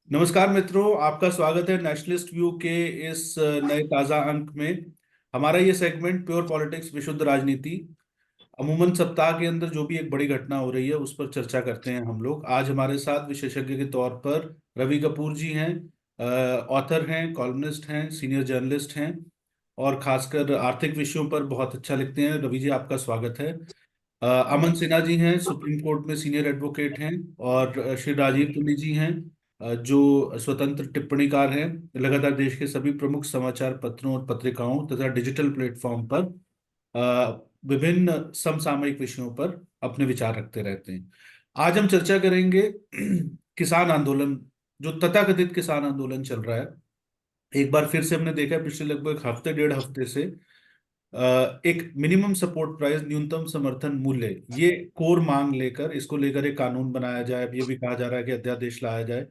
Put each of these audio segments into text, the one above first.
नमस्कार मित्रों, आपका स्वागत है नेशनलिस्ट व्यू के इस नए ताज़ा अंक में। हमारा ये सेगमेंट प्योर पॉलिटिक्स विशुद्ध राजनीति, अमूमन सप्ताह के अंदर जो भी एक बड़ी घटना हो रही है उस पर चर्चा करते हैं हम लोग। आज हमारे साथ विशेषज्ञ के तौर पर रवि कपूर जी हैं। ऑथर हैं, कॉलमनिस्ट हैं, सीनियर जर्नलिस्ट हैं और खासकर आर्थिक विषयों पर बहुत अच्छा लिखते हैं। रवि जी, आपका स्वागत है। अमन सिन्हा जी हैं, सुप्रीम कोर्ट में सीनियर एडवोकेट हैं। और श्री राजीव तुली जी हैं, जो स्वतंत्र टिप्पणीकार हैं, लगातार देश के सभी प्रमुख समाचार पत्रों और पत्रिकाओं तथा डिजिटल प्लेटफॉर्म पर विभिन्न समसामयिक विषयों पर अपने विचार रखते रहते हैं। आज हम चर्चा करेंगे किसान आंदोलन, जो तथाकथित किसान आंदोलन चल रहा है। एक बार फिर से हमने देखा है पिछले लगभग हफ्ते डेढ़ हफ्ते से एक मिनिमम सपोर्ट प्राइस, न्यूनतम समर्थन मूल्य, ये कोर मांग लेकर, इसको लेकर एक कानून बनाया जाए। अब ये भी कहा जा रहा है कि अध्यादेश लाया जाए।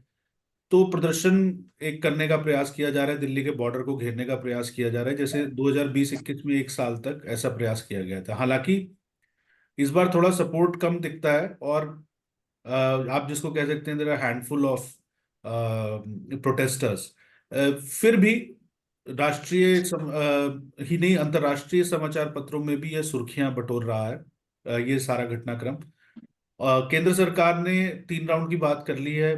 तो प्रदर्शन एक करने का प्रयास किया जा रहा है, दिल्ली के बॉर्डर को घेरने का प्रयास किया जा रहा है, जैसे 2020-21 में एक साल तक ऐसा प्रयास किया गया था। हालांकि इस बार थोड़ा सपोर्ट कम दिखता है और आप जिसको कह सकते हैं there are handful of protesters. फिर भी राष्ट्रीय ही नहीं, अंतर्राष्ट्रीय समाचार पत्रों में भी यह सुर्खियां बटोर रहा है। ये सारा घटनाक्रम, केंद्र सरकार ने 3 राउंड की बात कर ली है।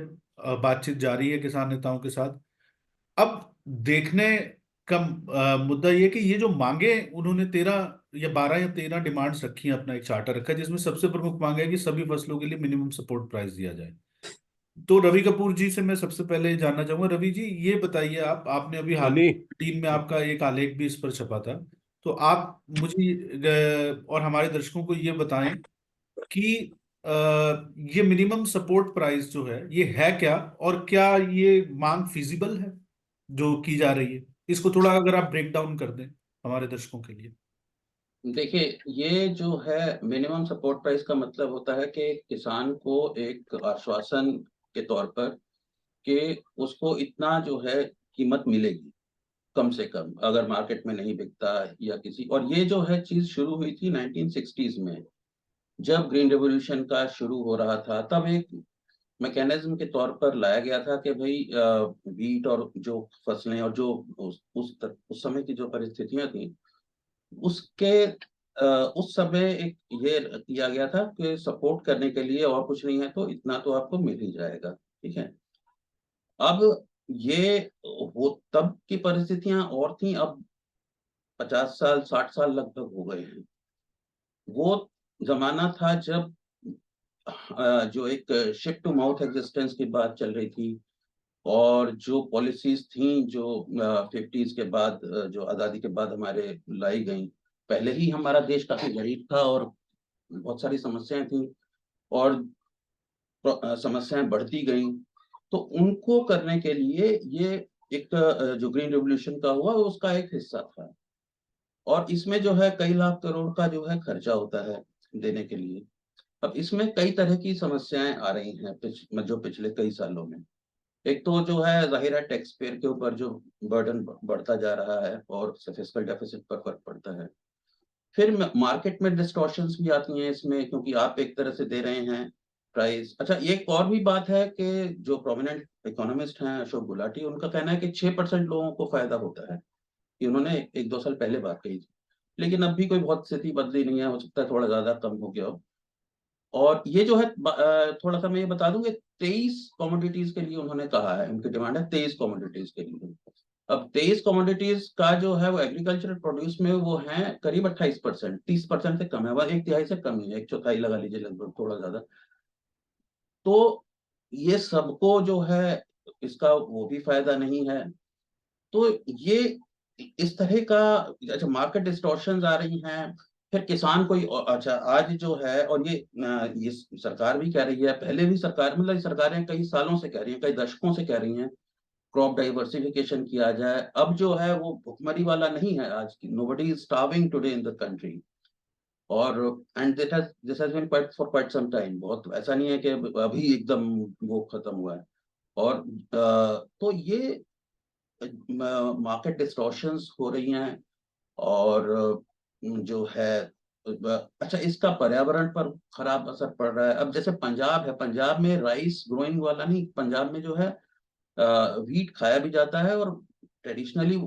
बातचीत जारी है किसान नेताओं के साथ। अब देखने का मुद्दा ये कि ये जो मांगे उन्होंने 13 या 12 या 13 डिमांड्स रखी हैं, अपना एक चार्टर रखा है जिसमें सबसे प्रमुख मांग है कि सभी फसलों के लिए मिनिमम सपोर्ट प्राइस दिया जाए। तो रवि कपूर जी से मैं सबसे पहले जानना चाहूंगा। रवि जी, ये बताइए, आपने अभी हाल नहीं। टीम में आपका एक आलेख भी इस पर छपा था। तो आप मुझे और हमारे दर्शकों को ये बताएं कि अ, ये मिनिमम सपोर्ट प्राइस जो है ये है क्या, और क्या ये मांग फिजिबल है जो की जा रही है। इसको थोड़ा अगर आप ब्रेक डाउन कर दें हमारे दर्शकों के लिए। देखिए, ये जो है मिनिमम सपोर्ट प्राइस का मतलब होता है कि किसान को एक आश्वासन के तौर पर कि उसको इतना जो है कीमत मिलेगी, कम से कम, अगर मार्केट में नहीं बिकता या किसी। और ये जो है चीज शुरू हुई थी 1960s में, जब ग्रीन रेवोल्यूशन का शुरू हो रहा था। तब एक मैकेनिज्म के तौर पर लाया गया था कि भाई वीट और जो फसलें और जो उस समय की जो परिस्थितियां थी उसके उस समय एक ये किया गया था कि सपोर्ट करने के लिए और कुछ नहीं है तो इतना तो आपको मिल ही जाएगा। ठीक है। अब ये वो तब की परिस्थितियां और थी। अब 50 साल 60 साल लगभग हो गए हैं। वो जमाना था जब जो एक शिप टू माउथ एग्जिस्टेंस की बात चल रही थी, और जो पॉलिसीज थी जो 50s के बाद, जो आज़ादी के बाद हमारे लाई गई। पहले ही हमारा देश काफी गरीब था और बहुत सारी समस्याएं थी, और समस्याएं बढ़ती गई। तो उनको करने के लिए ये एक जो ग्रीन रेवोल्यूशन का हुआ वो उसका एक हिस्सा था। और इसमें जो है कई लाख करोड़ का जो है खर्चा होता है देने के लिए। अब इसमें कई तरह की समस्याएं आ रही हैं जो पिछले कई सालों में। एक तो जो है जाहिर है टैक्स पेयर के ऊपर जो बर्डन बढ़ता जा रहा है और फिस्कल डेफिसिट पर फर्क पड़ता है। फिर मार्केट में डिस्टॉर्शंस भी आती हैं इसमें, क्योंकि आप एक तरह से दे रहे हैं प्राइस। अच्छा, एक और भी बात है कि जो प्रोमिनेंट इकोनॉमिस्ट हैं अशोक गुलाटी, उनका कहना है कि 6% लोगों को फायदा होता है। ये उन्होंने 1-2 साल पहले बात कही थी, लेकिन अब भी कोई बहुत स्थिति बदली नहीं है, हो सकता है थोड़ा ज्यादा कम हो गया हो। और ये जो है थोड़ा सा मैं ये बता दूं कि 23 कमोडिटीज के लिए उन्होंने कहा है, उनकी डिमांड है 23 कमोडिटीज के लिए। अब 23 कमोडिटीज का जो है वो एग्रीकल्चरल प्रोड्यूस में वो है करीब 28%, 30% से कम है, वह एक तिहाई से कम ही है, एक चौथाई लगा लीजिए, लगभग थोड़ा ज्यादा। तो ये सबको जो है इसका वो भी फायदा नहीं है। तो ये इस तरह का, अच्छा, मार्केट डिस्टॉर्शंस आ रही हैं। फिर किसान कोई अच्छा आज जो है, और ये सरकार भी कह रही है, पहले भी सरकार, मतलब सरकारें कई सालों से कह रही हैं, कई दशकों से कह रही हैं क्रॉप डाइवर्सिफिकेशन किया जाए। अब जो है वो भुखमरी वाला नहीं है आज की, nobody is starving today in the country. और and this has been quite for quite some time, बहुत ऐसा नहीं है कि अभी एकदम वो खत्म हुआ है। और तो ये मार्केट डिस्टॉर्शंस हो रही हैं। और जो है अच्छा, इसका पर्यावरण पर खराब असर पड़ रहा है। अब जैसे पंजाब है, पंजाब में राइस ग्रोइंग वाला नहीं, पंजाब में जो है वीट खाया भी जाता है और ट्रेडिशनली,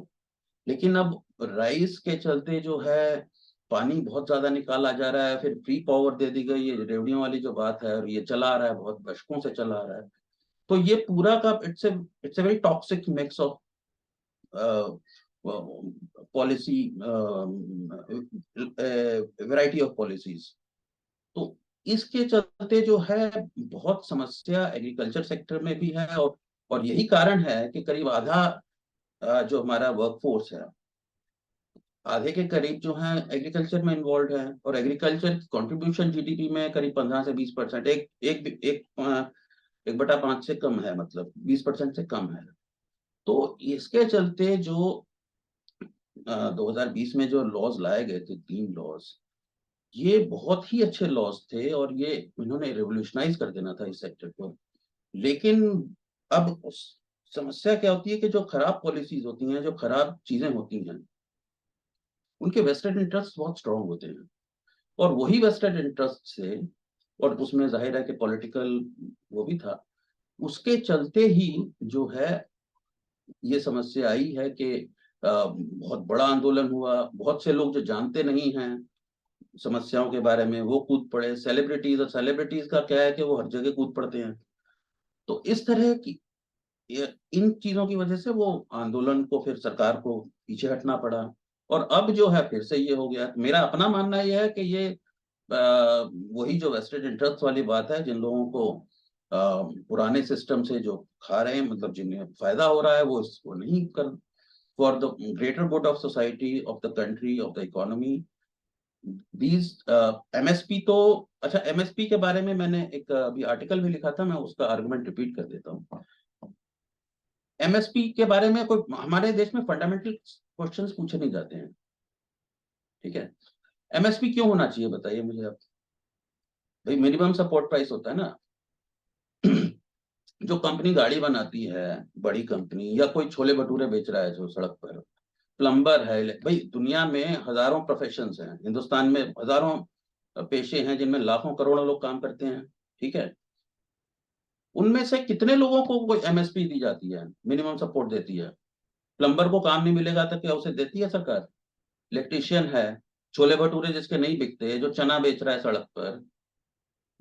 लेकिन अब राइस के चलते जो है पानी बहुत ज्यादा निकाला जा रहा है, फिर फ्री पावर दे दी गई, ये रेवड़ियों वाली जो बात है, और ये चला आ रहा है, बहुत दशकों से चला आ रहा है। तो ये पूरा का it's a very toxic mix of policy, variety of policies. तो इसके चलते जो है बहुत समस्या एग्रीकल्चर सेक्टर में भी है, और यही कारण है कि करीब आधा जो हमारा वर्कफोर्स है, आधे के करीब जो है एग्रीकल्चर में इन्वॉल्व है, और एग्रीकल्चर की कंट्रीब्यूशन जीडीपी में करीब 15 से 20%, एक बटा पांच से कम है, मतलब 20% से कम है। तो इसके चलते जो 2020 में जो लॉज लाए गए थे, 3 लॉज, ये बहुत ही अच्छे लॉज थे, और ये इन्होंने रिवोल्यूशनाइज कर देना था इस सेक्टर को। लेकिन अब समस्या क्या होती है कि जो खराब पॉलिसीज होती हैं, जो खराब चीजें होती हैं, उनके वेस्टेड इंटरेस्ट बहुत स्ट्रांग होते हैं, और वही वेस्टेड इंटरेस्ट से, और उसमें जाहिर है कि पॉलिटिकल वो भी था, उसके चलते ही जो है ये समस्या आई है कि बहुत बड़ा आंदोलन हुआ, बहुत से लोग जो जानते नहीं हैं समस्याओं के बारे में वो कूद पड़े, सेलिब्रिटीज, और सेलिब्रिटीज का क्या है कि वो हर जगह कूद पड़ते हैं। तो इस तरह की इन चीजों की वजह से वो आंदोलन को, फिर सरकार को पीछे हटना पड़ा, और अब जो है फिर से ये हो गया। मेरा अपना मानना यह है कि ये वही जो वेस्टेड इंटरेस्ट वाली बात है, जिन लोगों को पुराने सिस्टम से जो खा रहे हैं, मतलब जिन्हें फायदा हो रहा है, वो इसको नहीं कर, for the greater good of society, of the country, of the economy, these MSP. तो अच्छा, एमएसपी के बारे में मैंने एक अभी आर्टिकल भी लिखा था, मैं उसका आर्गुमेंट रिपीट कर देता हूँ। एमएसपी के बारे में कोई हमारे देश में फंडामेंटल क्वेश्चंस पूछे नहीं जाते हैं, ठीक है। एमएसपी क्यों होना चाहिए, बताइए मुझे आप। भाई, मिनिमम सपोर्ट प्राइस होता है ना। जो कंपनी गाड़ी बनाती है, बड़ी कंपनी, या कोई छोले भटूरे बेच रहा है जो सड़क पर, प्लम्बर है, भाई दुनिया में हजारों प्रोफेशंस हैं, हिंदुस्तान में हजारों पेशे हैं जिनमें लाखों करोड़ों लोग काम करते हैं, ठीक है। उनमें से कितने लोगों को कोई एमएसपी दी जाती है, मिनिमम सपोर्ट देती है? प्लम्बर को काम नहीं मिलेगा तो क्या उसे देती है सरकार? इलेक्ट्रीशियन है, छोले भटूरे जिसके नहीं बिकते, जो चना बेच रहा है सड़क पर,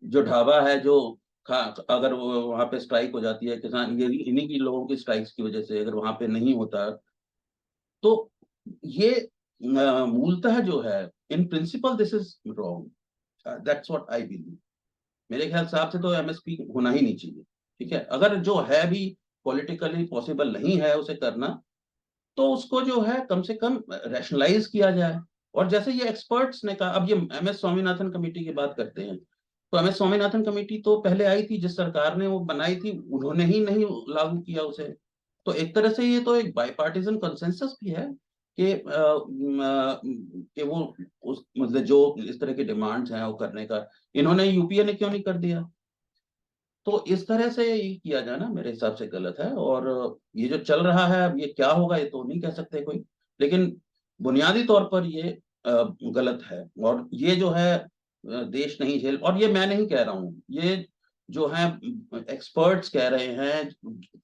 जो ढाबा है, जो खा, अगर वो वहां पे स्ट्राइक हो जाती है, किसान, ये इन्हीं की लोगों की स्ट्राइक्स की वजह से अगर वहां पे नहीं होता, तो ये मूलतः जो है, in principle this is wrong, that's what I believe. मेरे ख्याल से आपसे तो एमएसपी होना ही नहीं चाहिए, ठीक है। अगर जो है भी पॉलिटिकली पॉसिबल नहीं है उसे करना, तो उसको जो है कम से कम रैशनलाइज किया जाए। और जैसे ये एक्सपर्ट्स ने कहा, अब ये एमएस स्वामीनाथन कमेटी की बात करते हैं, तो एमएस स्वामीनाथन कमेटी तो पहले आई थी, जिस सरकार ने वो बनाई थी उन्होंने ही नहीं लागू किया उसे। तो एक तरह से ये तो एक बाईपार्टिजन कंसेंसस भी है कि कि वो उस, मतलब जो इस तरह की डिमांड्स हैं वो करने का, इन्होंने, यूपीए ने क्यों नहीं कर दिया? तो इस तरह से ये किया जाना मेरे हिसाब से गलत है। और ये जो चल रहा है अब, ये क्या होगा ये तो नहीं कह सकते कोई, लेकिन बुनियादी तौर पर ये गलत है। और ये जो है देश नहीं झेल, और ये मैं नहीं कह रहा हूँ, ये जो है एक्सपर्ट्स कह रहे हैं,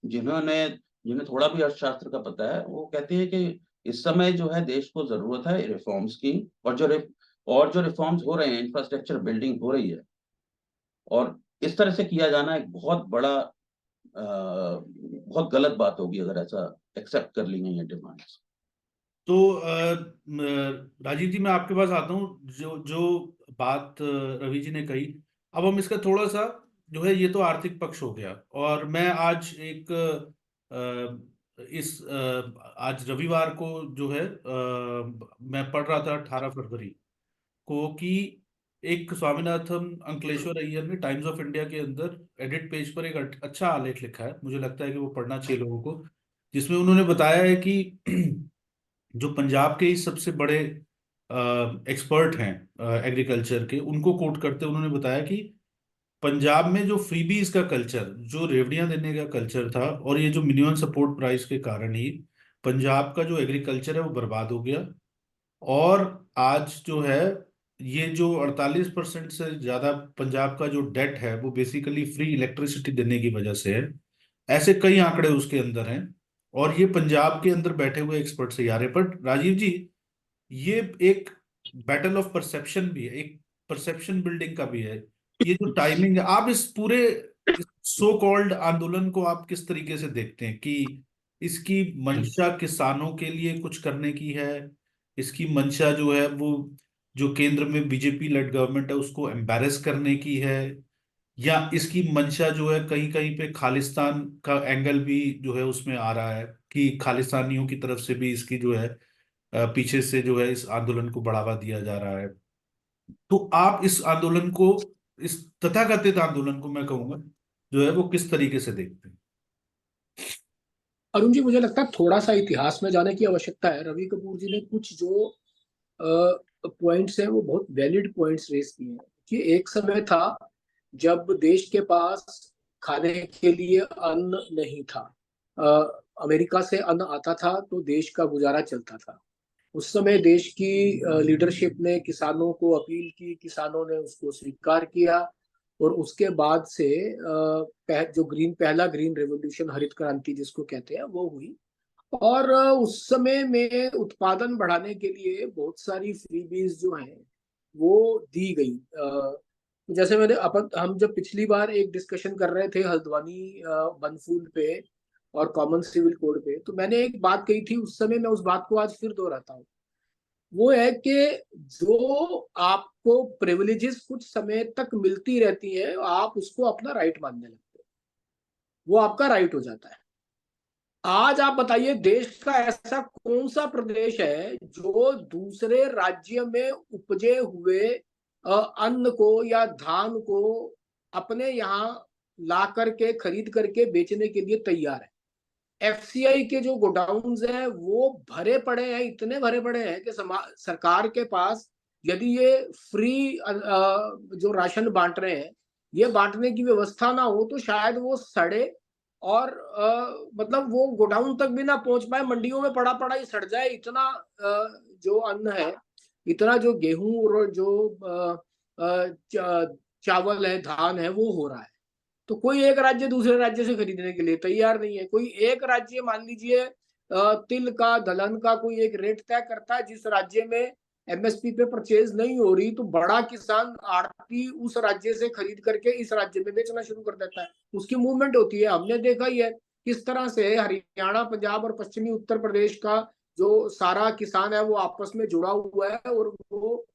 जिन्होंने जिन्हें थोड़ा भी अर्थशास्त्र का पता है, वो कहते हैं कि इस समय जो है देश को जरूरत है रिफॉर्म्स की, और जो रिफॉर्म्स हो रहे हैं, इंफ्रास्ट्रक्चर बिल्डिंग हो रही है, और इस तरह से किया जाना एक बहुत बड़ा बहुत गलत बात होगी अगर ऐसा एक्सेप्ट कर ली गई है डिमांड्स। तो राजीव जी, मैं आपके पास आता हूँ। जो जो बात रवि जी ने कही, अब हम इसका थोड़ा सा, जो है, ये तो आर्थिक पक्ष हो गया। और मैं आज एक आज रविवार को जो है, मैं पढ़ रहा था 18 फरवरी को कि एक स्वामीनाथन अंकलेश्वर अय्यर ने टाइम्स ऑफ इंडिया के अंदर एडिट पेज पर एक अच्छा आलेख लिखा है, मुझे लगता है कि वो पढ़ना चाहिए लोगों को। जिसमें उन्होंने बताया है कि जो पंजाब के इस सबसे बड़े एक्सपर्ट हैं एग्रीकल्चर के, उनको कोट करते उन्होंने बताया कि पंजाब में जो फ्रीबीज का कल्चर, जो रेवड़ियां देने का कल्चर था, और ये जो मिनिमम सपोर्ट प्राइस के कारण ही पंजाब का जो एग्रीकल्चर है वो बर्बाद हो गया। और आज जो है ये जो 48% से ज्यादा पंजाब का जो डेट है वो बेसिकली फ्री इलेक्ट्रिसिटी देने की वजह से है। ऐसे कई आंकड़े उसके अंदर हैं, और ये पंजाब के अंदर बैठे हुए एक्सपर्ट से आ रहे हैं। पर राजीव जी, ये एक बैटल ऑफ परसेप्शन भी है, एक परसेप्शन बिल्डिंग का भी है। ये जो टाइमिंग है, आप इस पूरे सो कॉल्ड आंदोलन को आप किस तरीके से देखते हैं कि इसकी मंशा किसानों के लिए कुछ करने की है? इसकी मंशा जो है वो जो केंद्र में बीजेपी लेड गवर्नमेंट है उसको एम्बैरेस करने की है, या इसकी मंशा जो है कहीं कहीं पे खालिस्तान का एंगल भी जो है उसमें आ रहा है कि खालिस्तानियों की तरफ से भी इसकी जो है पीछे से जो है इस आंदोलन को बढ़ावा दिया जा रहा है? तो आप इस आंदोलन को, इस तथाकथित आंदोलन को मैं कहूंगा जो है वो किस तरीके से देखते हैं? अरुण जी, मुझे लगता है थोड़ा सा इतिहास में जाने की आवश्यकता है। रवि कपूर जी ने कुछ जो पॉइंट्स हैं वो बहुत वैलिड पॉइंट्स रेस किए हैं कि एक समय था जब देश के पास खाने के लिए अन्न नहीं था। अमेरिका से अन्न आता था तो देश का गुजारा चलता था। उस समय देश की लीडरशिप ने किसानों को अपील की, किसानों ने उसको स्वीकार किया, और उसके बाद से जो पहला ग्रीन रेवोल्यूशन, हरित क्रांति जिसको कहते हैं, वो हुई। और उस समय में उत्पादन बढ़ाने के लिए बहुत सारी फ्रीबीज जो हैं वो दी गई। जैसे मैंने अपन हम जब पिछली बार एक डिस्कशन कर रहे थे हल्द्वानी बनफूल पे और कॉमन सिविल कोड पे, तो मैंने एक बात कही थी उस समय, मैं उस बात को आज फिर दोहराता हूँ। वो है कि जो आपको प्रिविलेजेस कुछ समय तक मिलती रहती है, आप उसको अपना राइट मानने लगते हो, वो आपका राइट हो जाता है। आज आप बताइए, देश का ऐसा कौन सा प्रदेश है जो दूसरे राज्य में उपजे हुए अन्न को या धान को अपने यहाँ ला करके, खरीद करके बेचने के लिए तैयार है? एफसीआई के जो गोडाउन्स हैं वो भरे पड़े हैं, इतने भरे पड़े हैं कि सरकार के पास, यदि ये फ्री जो राशन बांट रहे हैं, ये बांटने की व्यवस्था ना हो तो शायद वो सड़े, और मतलब वो गोडाउन तक भी ना पहुंच पाए, मंडियों में पड़ा पड़ा ही सड़ जाए। इतना जो अन्न है, इतना जो गेहूं और जो चावल है, धान है, वो हो रहा है। तो कोई एक राज्य दूसरे राज्य से खरीदने के लिए तैयार नहीं है। कोई एक राज्य, मान लीजिए तिल का, दलहन का कोई एक रेट तय करता है, जिस राज्य में एमएसपी पे परचेज नहीं हो रही, तो बड़ा किसान आड़ती उस राज्य से खरीद करके इस राज्य में बेचना शुरू कर देता है। उसकी मूवमेंट होती है। हमने देखा ही है किस तरह से हरियाणा, पंजाब और पश्चिमी उत्तर प्रदेश का जो सारा किसान है वो आपस में जुड़ा हुआ है, और वो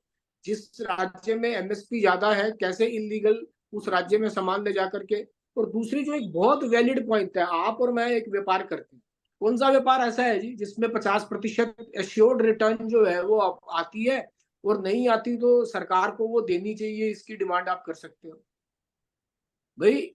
जिस राज्य में एमएसपी ज्यादा है, कैसे इलीगल उस राज्य में सामान ले जा करके। और दूसरी जो एक बहुत वैलिड पॉइंट है, आप और मैं एक व्यापार करते हैं, कौन सा व्यापार ऐसा है जी जिसमें 50% एश्योर्ड रिटर्न जो है वो आती है, और नहीं आती तो सरकार को वो देनी चाहिए, इसकी डिमांड आप कर सकते हो? भाई,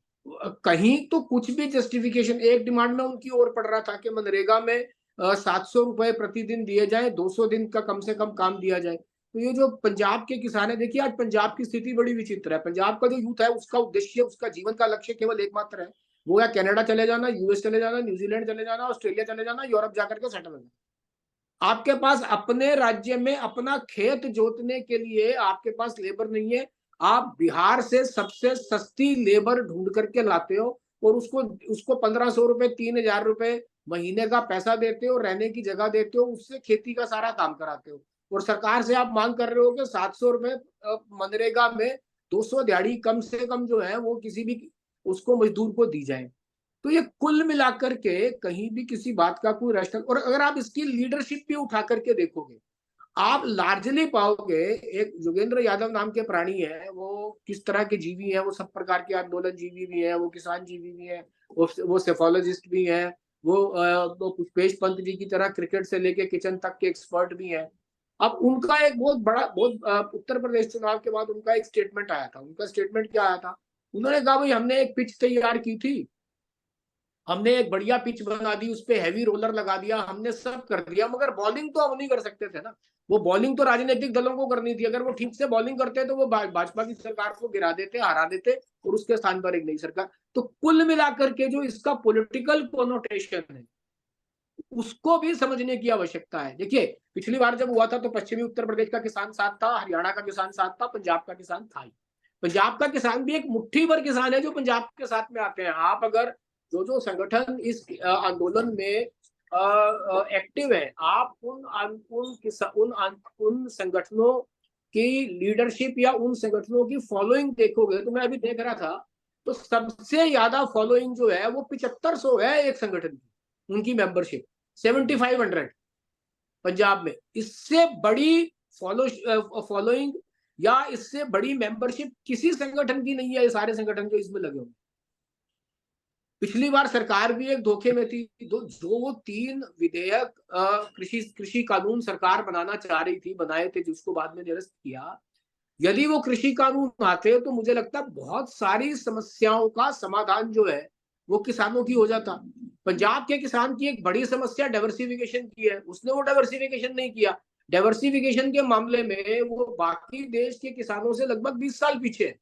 कहीं तो कुछ भी जस्टिफिकेशन। एक डिमांड में उनकी ओर पड़ रहा था कि मनरेगा में 700 रुपए प्रतिदिन दिए जाए, 200 दिन का कम से कम काम दिया जाए। तो ये जो पंजाब के किसान है, देखिए आज पंजाब की स्थिति बड़ी विचित्र है। पंजाब का जो यूथ है, उसका उद्देश्य, उसका जीवन का लक्ष्य केवल एकमात्र है, वो या कनाडा चले जाना, यूएस चले जाना, न्यूजीलैंड चले जाना, ऑस्ट्रेलिया चले जाना, यूरोप जाकर के सेटल हो जाना। आपके पास अपने राज्य में अपना खेत जोतने के लिए आपके पास लेबर नहीं है। आप बिहार से सबसे सस्ती लेबर ढूंढ करके लाते हो, और उसको उसको 1500 रुपए, 3000 रुपए महीने का पैसा देते हो, रहने की जगह देते हो, उससे खेती का सारा काम कराते हो। और सरकार से आप मांग कर रहे हो कि 700 रुपए मनरेगा में 200 दिहाड़ी कम से कम जो है वो किसी भी उसको मजदूर को दी जाए। तो ये कुल मिलाकर के कहीं भी किसी बात का कोई रैशनल, और अगर आप इसकी लीडरशिप भी उठा करके देखोगे, आप लार्जली पाओगे, एक योगेंद्र यादव नाम के प्राणी है, वो किस तरह के जीवी है, वो सब प्रकार के आंदोलन जीवी भी है, वो किसान जीवी भी है, वो सेफोलॉजिस्ट भी है, वो पुष्पेश पंत जी की तरह क्रिकेट से लेके किचन तक के एक्सपर्ट भी है। अब उनका एक बहुत बड़ा, उत्तर प्रदेश चुनाव के बाद उनका एक स्टेटमेंट आया था। उनका स्टेटमेंट क्या आया था? उन्होंने कहा, भाई हमने एक पिच तैयार की थी, हमने एक बढ़िया पिच बना दी, उस पर हैवी रोलर लगा दिया, हमने सब कर दिया, मगर बॉलिंग तो हम नहीं कर सकते थे ना। वो बॉलिंग तो राजनीतिक दलों को करनी थी। अगर वो ठीक से बॉलिंग करते तो वो भाजपा की सरकार को गिरा देते, हरा देते, और उसके स्थान पर एक नई सरकार। तो कुल मिलाकर के जो इसका पॉलिटिकल कोनोटेशन है, उसको भी समझने की आवश्यकता है। देखिए, पिछली बार जब हुआ था तो पश्चिमी उत्तर प्रदेश का किसान साथ था, हरियाणा का किसान साथ था, पंजाब का किसान था ही। पंजाब का किसान भी एक मुट्ठी भर किसान है जो पंजाब के साथ में आते हैं। आप अगर जो संगठन इस आंदोलन में एक्टिव है, आप उन संगठनों की लीडरशिप या उन संगठनों की फॉलोइंग देखोगे, तो मैं अभी देख रहा था, तो सबसे ज्यादा फॉलोइंग जो है वो 7500 है एक संगठन की, उनकी मेंबरशिप 7500 पंजाब में। इससे बड़ी फॉलोइंग या इससे बड़ी मेंबरशिप किसी संगठन की नहीं है, ये सारे संगठन जो इसमें लगे हुए। पिछली बार सरकार भी एक धोखे में थी, जो वो 3 विधेयक कृषि कानून सरकार बनाना चाह रही थी, बनाए थे, जिसको बाद में निरस्त किया। यदि वो कृषि कानून आते तो मुझे लगता है बहुत सारी समस्याओं का समाधान जो है वो किसानों की हो जाता। पंजाब के किसान की एक बड़ी समस्या डाइवर्सिफिकेशन की है, उसने वो डाइवर्सिफिकेशन नहीं किया। डाइवर्सिफिकेशन के मामले में वो बाकी देश के किसानों से लगभग 20 साल पीछे है।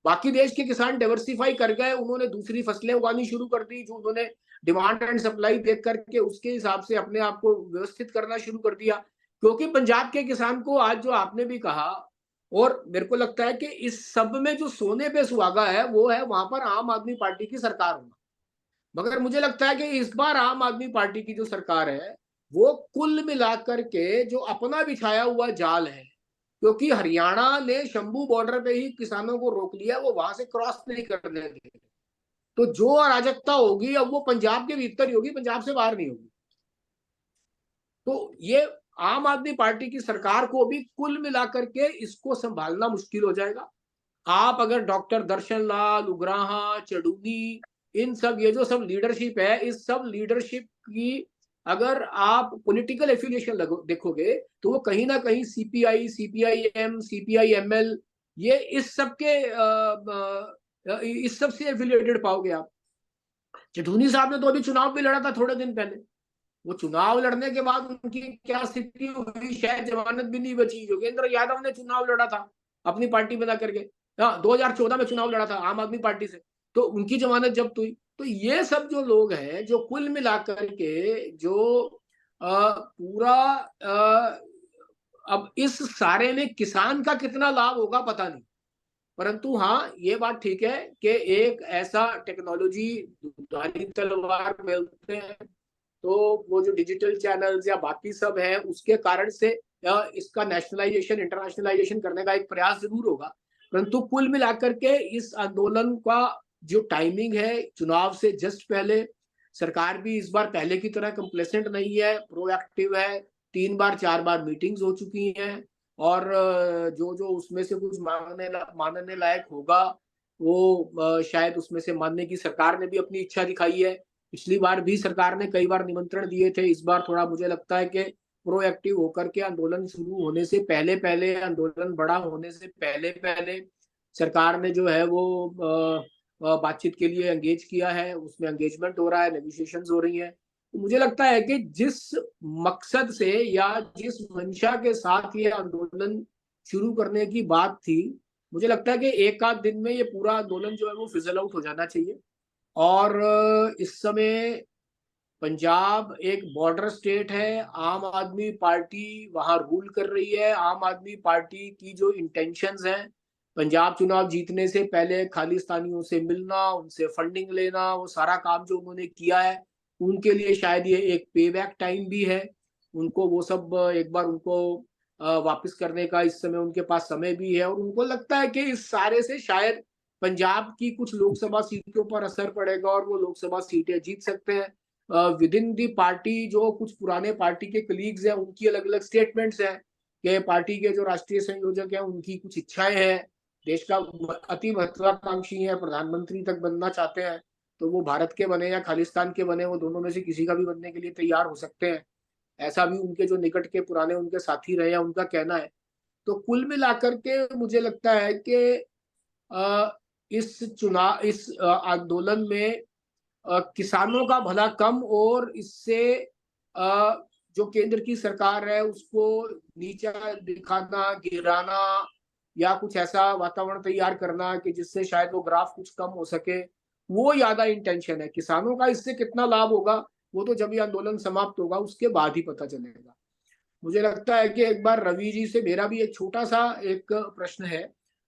बाकी देश के किसान डाइवर्सिफाई कर गए, उन्होंने दूसरी फसलें उगानी शुरू कर दी, जो उन्होंने डिमांड एंड सप्लाई देख करके उसके हिसाब से अपने आप को व्यवस्थित करना शुरू कर दिया। क्योंकि पंजाब के किसान को आज जो आपने भी कहा, और मेरे को लगता है कि इस सब में जो सोने पे सुहागा है वो है वहां पर आम आदमी पार्टी की सरकार होना। मगर मुझे लगता है कि इस बार आम आदमी पार्टी की जो सरकार है वो कुल मिलाकर के जो अपना बिछाया हुआ जाल है, क्योंकि हरियाणा ने शंभू बॉर्डर पे ही किसानों को रोक लिया, वो वहां से क्रॉस नहीं करने देंगे। तो जो अराजकता होगी अब वो पंजाब के भीतर ही होगी, पंजाब से बाहर नहीं होगी। तो ये आम आदमी पार्टी की सरकार को भी कुल मिलाकर के इसको संभालना मुश्किल हो जाएगा। आप अगर डॉक्टर दर्शन लाल, उग्राहा, चडूनी, इन सब ये जो सब लीडरशिप है, इस सब लीडरशिप की अगर आप पॉलिटिकल एफिलिएशन देखोगे तो वो कहीं ना कहीं सीपीआई, सीपीआईएम, सीपीआईएमएल, ये इस सब से एफिलिएटेड पाओगे आप। चटूनी साहब ने तो अभी चुनाव भी लड़ा था थोड़े दिन पहले। वो चुनाव लड़ने के बाद उनकी क्या स्थिति हुई, शायद जमानत भी नहीं बची। योगेंद्र यादव ने चुनाव लड़ा था अपनी पार्टी बना करके, हाँ 2014 में चुनाव लड़ा था आम आदमी पार्टी से, तो उनकी जमानत जब्त हुई। तो ये सब जो लोग हैं जो कुल मिलाकर के जो पूरा अब इस सारे में किसान का कितना लाभ होगा पता नहीं, परंतु हाँ ये बात ठीक है कि एक ऐसा टेक्नोलॉजी दुधारी तलवार मिलते हैं, तो वो जो डिजिटल चैनल्स या बाकी सब है उसके कारण से इसका नेशनलाइजेशन, इंटरनेशनलाइजेशन करने का एक प्रयास जरूर होगा। परंतु कुल मिलाकर के इस आंदोलन का जो टाइमिंग है चुनाव से जस्ट पहले, सरकार भी इस बार पहले की तरह कंप्लेसेंट नहीं है, प्रोएक्टिव है। 3 बार 4 बार मीटिंग्स हो चुकी हैं, और जो जो उसमें से कुछ मानने लायक होगा वो शायद उसमें से मानने की सरकार ने भी अपनी इच्छा दिखाई है। पिछली बार भी सरकार ने कई बार निमंत्रण दिए थे, इस बार थोड़ा मुझे लगता है कि प्रोएक्टिव होकर के आंदोलन शुरू होने से पहले पहले, आंदोलन बड़ा होने से पहले पहले सरकार ने जो है वो बातचीत के लिए एंगेज किया है, उसमें एंगेजमेंट हो रहा है, नेगोशिएशंस हो रही हैं। तो मुझे लगता है कि जिस मकसद से या जिस मंशा के साथ ये आंदोलन शुरू करने की बात थी, मुझे लगता है कि एक आध दिन में ये पूरा आंदोलन जो है वो फिजल आउट हो जाना चाहिए। और इस समय पंजाब एक बॉर्डर स्टेट है, आम आदमी पार्टी वहां रूल कर रही है। आम आदमी पार्टी की जो इंटेंशंस हैं, पंजाब चुनाव जीतने से पहले खालिस्तानियों से मिलना, उनसे फंडिंग लेना, वो सारा काम जो उन्होंने किया है, उनके लिए शायद ये एक पे बैक टाइम भी है। उनको वो सब एक बार उनको वापस करने का इस समय उनके पास समय भी है, और उनको लगता है कि इस सारे से शायद पंजाब की कुछ लोकसभा सीटों पर असर पड़ेगा और वो लोकसभा सीटें जीत सकते हैं। विद इन दी पार्टी जो कुछ पुराने पार्टी के कलीग्स हैं उनकी अलग अलग स्टेटमेंट्स हैं कि पार्टी के जो राष्ट्रीय संयोजक हैं उनकी कुछ इच्छाएं हैं, देश का अति महत्वाकांक्षी है, प्रधानमंत्री तक बनना चाहते हैं, तो वो भारत के बने या खालिस्तान के बने, वो दोनों में से किसी का भी बनने के लिए तैयार हो सकते हैं। ऐसा भी उनके जो निकट के पुराने उनके साथी रहे हैं उनका कहना है। तो कुल मिलाकर के मुझे लगता है कि इस आंदोलन में किसानों का भला कम, और इससे जो केंद्र की सरकार है उसको नीचा दिखाना, गिराना, या कुछ ऐसा वातावरण तैयार करना कि जिससे शायद वो ग्राफ कुछ कम हो सके, वो ज्यादा इंटेंशन है। किसानों का इससे कितना लाभ होगा वो तो जब ये आंदोलन समाप्त होगा उसके बाद ही पता चलेगा। मुझे लगता है कि एक बार रवि जी से मेरा भी एक छोटा सा एक प्रश्न है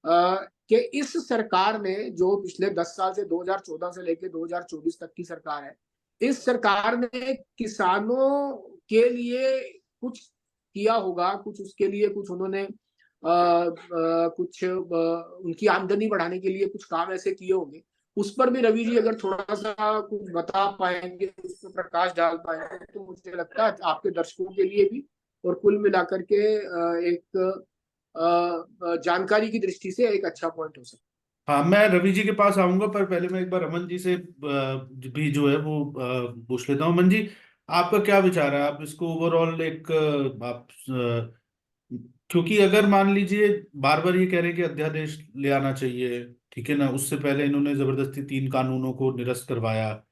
कि इस सरकार ने जो पिछले 10 साल से 2014 से लेकर 2024 तक की सरकार है, इस सरकार ने किसानों के लिए कुछ किया होगा, कुछ उसके लिए कुछ उन्होंने कुछ उनकी आमदनी बढ़ाने के लिए कुछ काम ऐसे किए होंगे, उस पर भी रवि जी अगर थोड़ा सा कुछ बता पाएंगे, उस पर प्रकाश डाल पाएंगे, तो मुझे लगता है आपके दर्शकों के लिए भी और कुल मिलाकर के एक जानकारी की दृष्टि से एक अच्छा पॉइंट हो सकता हाँ, मैं रवि जी के पास आऊंगा, पर पहले मैं एक बार अमन जी से भी जो है वो पूछ लेता हूँ। अमन जी, आपका क्या विचार है? आप इसको ओवरऑल एक आप क्योंकि अगर मान लीजिए बार बार ये कह रहे हैं कि अध्यादेश ले आना चाहिए, ठीक है ना, उससे पहले इन्होंने जबरदस्ती 3 कानूनों को निरस्त करवाया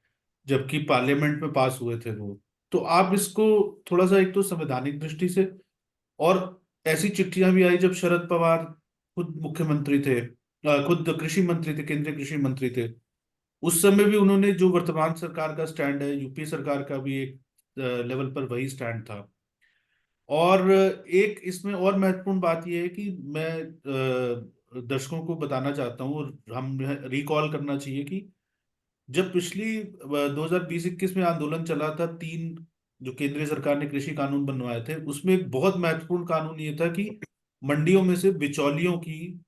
जबकि पार्लियामेंट में पास हुए थे वो। तो आप इसको थोड़ा सा, एक तो संवैधानिक दृष्टि से, और ऐसी चिट्ठियां भी आई जब शरद पवार खुद मुख्यमंत्री थे, खुद कृषि मंत्री थे, केंद्रीय कृषि मंत्री थे, उस समय भी उन्होंने जो वर्तमान सरकार का स्टैंड है, यूपी सरकार का भी एक लेवल पर वही स्टैंड था। और एक इसमें और महत्वपूर्ण बात यह है कि मैं दर्शकों को बताना चाहता हूँ, और हम रिकॉल करना चाहिए कि जब पिछली 2020-21 में आंदोलन चला था, 3 जो केंद्रीय सरकार ने कृषि कानून बनवाए थे, उसमें एक बहुत महत्वपूर्ण कानून ये था कि मंडियों में से बिचौलियों की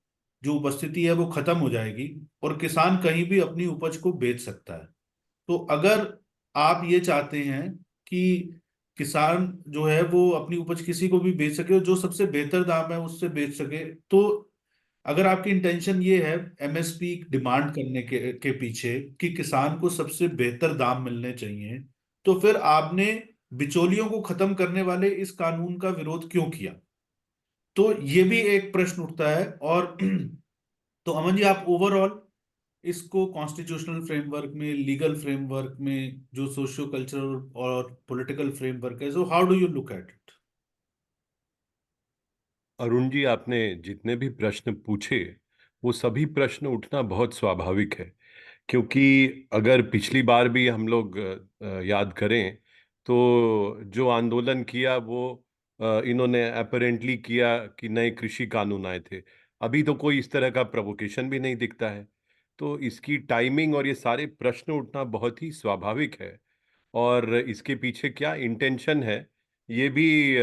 जो उपस्थिति है वो खत्म हो जाएगी और किसान कहीं भी अपनी उपज को बेच सकता है। तो अगर आप ये चाहते हैं कि किसान जो है वो अपनी उपज किसी को भी बेच सके और जो सबसे बेहतर दाम है उससे बेच सके, तो अगर आपकी इंटेंशन ये है एमएसपी डिमांड करने के पीछे कि किसान को सबसे बेहतर दाम मिलने चाहिए, तो फिर आपने बिचौलियों को खत्म करने वाले इस कानून का विरोध क्यों किया? तो ये भी एक प्रश्न उठता है। और तो अमन जी, आप ओवरऑल इसको कॉन्स्टिट्यूशनल फ्रेमवर्क में, लीगल फ्रेमवर्क में, जो सोशियो कल्चरल और पॉलिटिकल फ्रेमवर्क है, so how do you look at it? Arun ji, आपने जितने भी प्रश्न पूछे वो सभी प्रश्न उठना बहुत स्वाभाविक है, क्योंकि अगर पिछली बार भी हम लोग याद करें तो जो आंदोलन किया वो इन्होंने अपेरेंटली किया कि नए कृषि कानून आए थे। अभी तो कोई इस तरह का प्रोवोकेशन भी नहीं दिखता है। तो इसकी टाइमिंग और ये सारे प्रश्न उठना बहुत ही स्वाभाविक है, और इसके पीछे क्या इंटेंशन है ये भी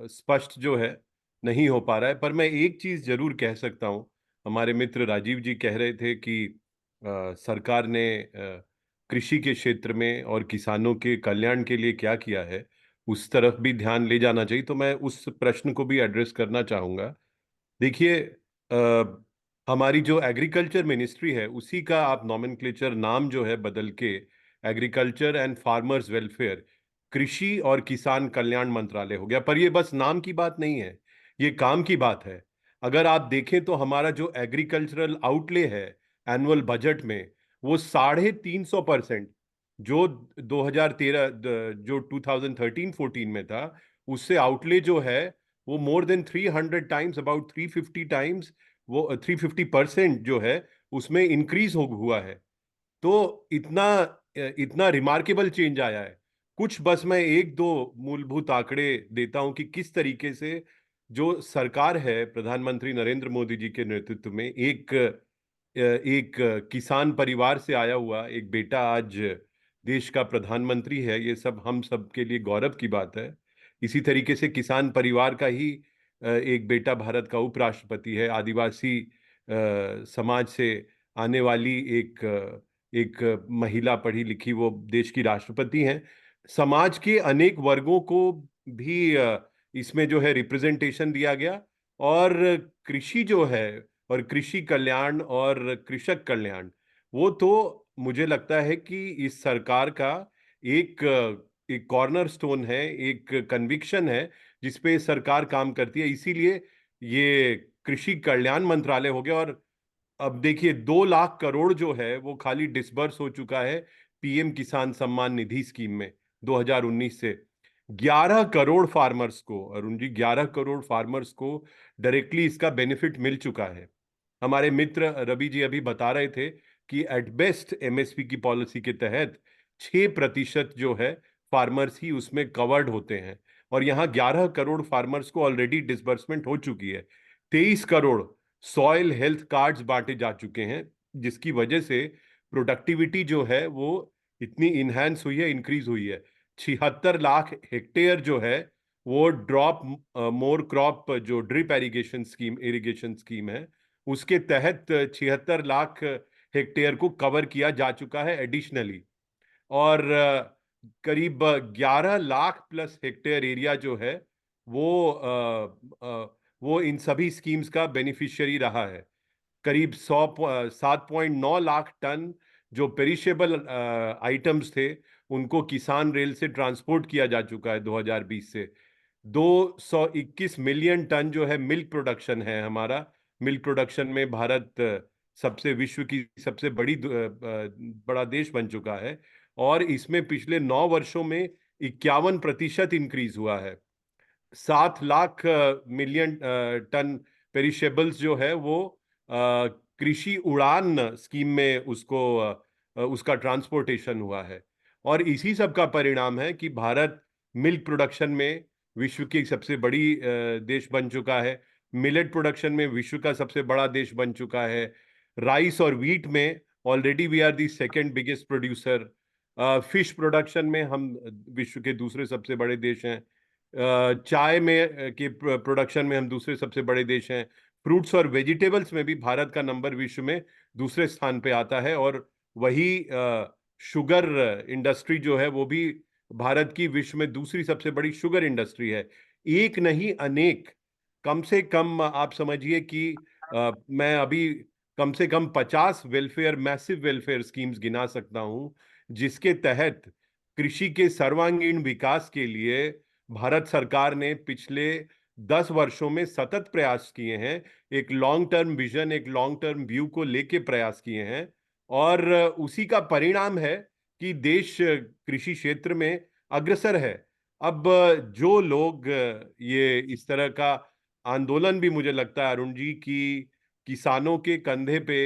स्पष्ट जो है नहीं हो पा रहा है। पर मैं एक चीज जरूर कह सकता हूँ। हमारे मित्र राजीव जी कह रहे थे कि सरकार ने कृषि के क्षेत्र में और किसानों के कल्याण के लिए क्या किया है, उस तरफ भी ध्यान ले जाना चाहिए। तो मैं उस प्रश्न को भी एड्रेस करना चाहूंगा। देखिए, हमारी जो एग्रीकल्चर मिनिस्ट्री है उसी का आप नॉमेनक्लेचर नाम जो है बदल के एग्रीकल्चर एंड फार्मर्स वेलफेयर, कृषि और किसान कल्याण मंत्रालय हो गया। पर ये बस नाम की बात नहीं है, ये काम की बात है। अगर आप देखें तो हमारा जो एग्रीकल्चरल आउटले है एनुअल बजट में, वो 350% जो 2013 जो 2013-14 में था, उससे आउटले जो है वो more than 300 times, about 350 times, वो 350% जो है उसमें इंक्रीज हुआ है। तो इतना इतना रिमार्केबल चेंज आया है। कुछ बस मैं एक दो मूलभूत आंकड़े देता हूं कि किस तरीके से जो सरकार है प्रधानमंत्री नरेंद्र मोदी जी के नेतृत्व में, एक किसान परिवार से आया हुआ एक बेटा आज देश का प्रधानमंत्री है। ये सब हम सब के लिए गौरव की बात है। इसी तरीके से किसान परिवार का ही एक बेटा भारत का उपराष्ट्रपति है। आदिवासी समाज से आने वाली एक महिला पढ़ी लिखी वो देश की राष्ट्रपति हैं। समाज के अनेक वर्गों को भी इसमें जो है रिप्रेजेंटेशन दिया गया। और कृषि जो है और कृषि कल्याण और कृषक कल्याण, वो तो मुझे लगता है कि इस सरकार का एक एक कॉर्नर स्टोन है, एक कन्विक्शन है जिसपे सरकार काम करती है। इसीलिए ये कृषि कल्याण मंत्रालय हो गया। और अब देखिए 2 लाख करोड़ जो है वो खाली डिसबर्स हो चुका है पीएम किसान सम्मान निधि स्कीम में 2019 से। 11 करोड़ फार्मर्स को, अरुण जी, 11 करोड़ फार्मर्स को डायरेक्टली इसका बेनिफिट मिल चुका है। हमारे मित्र रवि जी अभी बता रहे थे कि एट बेस्ट एमएसपी की पॉलिसी के तहत 6% जो है फार्मर्स ही उसमें कवर्ड होते हैं, और यहाँ 11 करोड़ फार्मर्स को ऑलरेडी डिसबर्समेंट हो चुकी है। 23 करोड़ सॉइल हेल्थ कार्ड्स बांटे जा चुके हैं, जिसकी वजह से प्रोडक्टिविटी जो है वो इतनी इनहेंस हुई है, इंक्रीज हुई है। 76 लाख हेक्टेयर जो है वो ड्रॉप मोर क्रॉप जो ड्रिप इरिगेशन स्कीम है, उसके तहत 76 लाख हेक्टेयर को कवर किया जा चुका है एडिशनली। और करीब 11 लाख प्लस हेक्टेयर एरिया जो है वो वो इन सभी स्कीम्स का बेनिफिशियरी रहा है। करीब 7.9 लाख टन जो पेरिशेबल आइटम्स थे उनको किसान रेल से ट्रांसपोर्ट किया जा चुका है 2020 से। 221 मिलियन टन जो है मिल्क प्रोडक्शन है हमारा। मिल्क प्रोडक्शन में भारत सबसे विश्व की सबसे बड़ा देश बन चुका है, और इसमें पिछले 9 वर्षों में 51% इंक्रीज हुआ है। 7 लाख मिलियन टन पेरिशेबल्स जो है वो कृषि उड़ान स्कीम में उसका ट्रांसपोर्टेशन हुआ है। और इसी सब का परिणाम है कि भारत मिल्क प्रोडक्शन में विश्व की सबसे बड़ी देश बन चुका है। मिलेट प्रोडक्शन में विश्व का सबसे बड़ा देश बन चुका है। राइस और व्हीट में already we are the second biggest producer. Fish production में हम विश्व के दूसरे सबसे बड़े देश हैं। चाय में के प्रोडक्शन में हम दूसरे सबसे बड़े देश हैं। फ्रूट्स और वेजिटेबल्स में भी भारत का नंबर विश्व में दूसरे स्थान पे आता है। और वही शुगर इंडस्ट्री जो है वो भी भारत की विश्व में दूसरी सबसे बड़ी शुगर इंडस्ट्री है। एक नहीं अनेक, कम से कम आप समझिए कि मैं अभी कम से कम 50 मैसिव वेलफेयर स्कीम्स गिना सकता हूं, जिसके तहत कृषि के सर्वांगीण विकास के लिए भारत सरकार ने पिछले 10 वर्षों में सतत प्रयास किए हैं। एक लॉन्ग टर्म विजन, एक लॉन्ग टर्म व्यू को लेके प्रयास किए हैं, और उसी का परिणाम है कि देश कृषि क्षेत्र में अग्रसर है। अब जो लोग ये इस तरह का आंदोलन भी, मुझे लगता है अरुण जी, कि किसानों के कंधे पे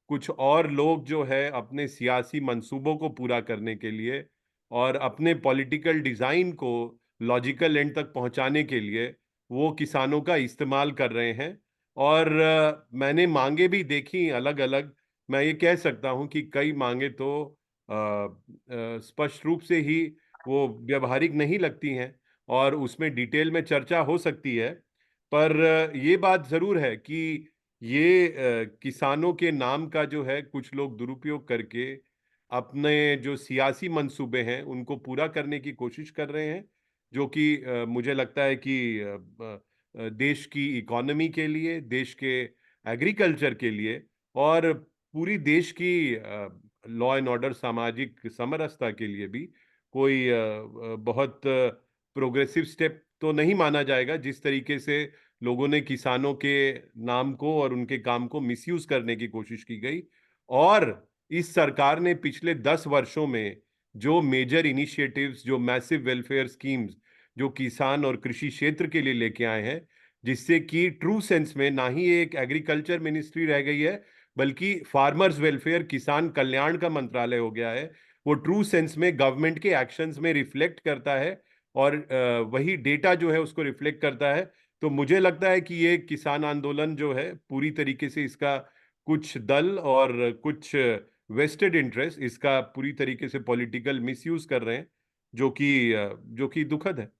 कुछ और लोग जो है अपने सियासी मंसूबों को पूरा करने के लिए और अपने पॉलिटिकल डिजाइन को लॉजिकल एंड तक पहुंचाने के लिए वो किसानों का इस्तेमाल कर रहे हैं। और मैंने मांगे भी देखी अलग अलग। मैं ये कह सकता हूं कि कई मांगे तो स्पष्ट रूप से ही वो व्यवहारिक नहीं लगती हैं, और उसमें डिटेल में चर्चा हो सकती है। पर ये बात जरूर है कि ये किसानों के नाम का जो है कुछ लोग दुरुपयोग करके अपने जो सियासी मंसूबे हैं उनको पूरा करने की कोशिश कर रहे हैं, जो कि मुझे लगता है कि देश की इकोनॉमी के लिए, देश के एग्रीकल्चर के लिए और पूरी देश की लॉ एंड ऑर्डर, सामाजिक समरसता के लिए भी कोई बहुत प्रोग्रेसिव स्टेप तो नहीं माना जाएगा। जिस तरीके से लोगों ने किसानों के नाम को और उनके काम को मिसयूज करने की कोशिश की गई, और इस सरकार ने पिछले 10 वर्षों में जो मेजर इनिशिएटिव्स, जो मैसिव वेलफेयर स्कीम्स जो किसान और कृषि क्षेत्र के लिए लेके आए हैं, जिससे कि ट्रू सेंस में ना ही एक एग्रीकल्चर मिनिस्ट्री रह गई है, बल्कि फार्मर्स वेलफेयर, किसान कल्याण का मंत्रालय हो गया है। वो ट्रू सेंस में गवर्नमेंट के एक्शंस में रिफ्लेक्ट करता है, और वही डेटा जो है उसको रिफ्लेक्ट करता है। तो मुझे लगता है कि ये किसान आंदोलन जो है पूरी तरीके से, इसका कुछ दल और कुछ वेस्टेड इंटरेस्ट इसका पूरी तरीके से पॉलिटिकल मिसयूज कर रहे हैं, जो कि दुखद है।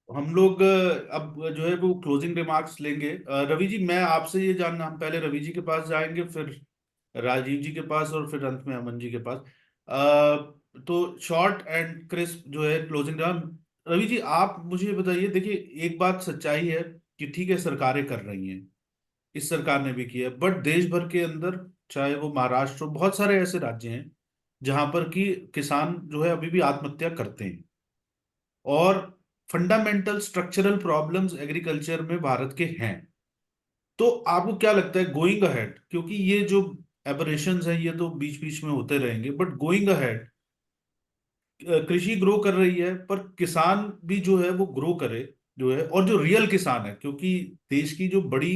हम लोग अब जो है वो क्लोजिंग रिमार्क्स लेंगे। रवि जी, मैं आपसे ये जानना, हम पहले रवि जी के पास जाएंगे, फिर राजीव जी के पास, और फिर अंत में अमन जी के पास। तो शॉर्ट एंड क्रिस्प जो है क्लोजिंग रिमार्क। रवि जी, आप मुझे ये बताइए, देखिए एक बात सच्चाई है कि ठीक है सरकारें कर रही हैं, इस सरकार ने भी किया, बट देश भर के अंदर, चाहे वो महाराष्ट्र हो, बहुत सारे ऐसे राज्य हैं जहां पर कि किसान जो है अभी भी आत्महत्या करते हैं, और फंडामेंटल स्ट्रक्चरल प्रॉब्लम्स एग्रीकल्चर में भारत के हैं। तो आपको क्या लगता है गोइंग अहेड, क्योंकि ये जो एबरेशंस हैं ये तो बीच बीच में होते रहेंगे, बट गोइंग अहेड कृषि ग्रो कर रही है, पर किसान भी जो है वो ग्रो करे, जो है, और जो रियल किसान है, क्योंकि देश की जो बड़ी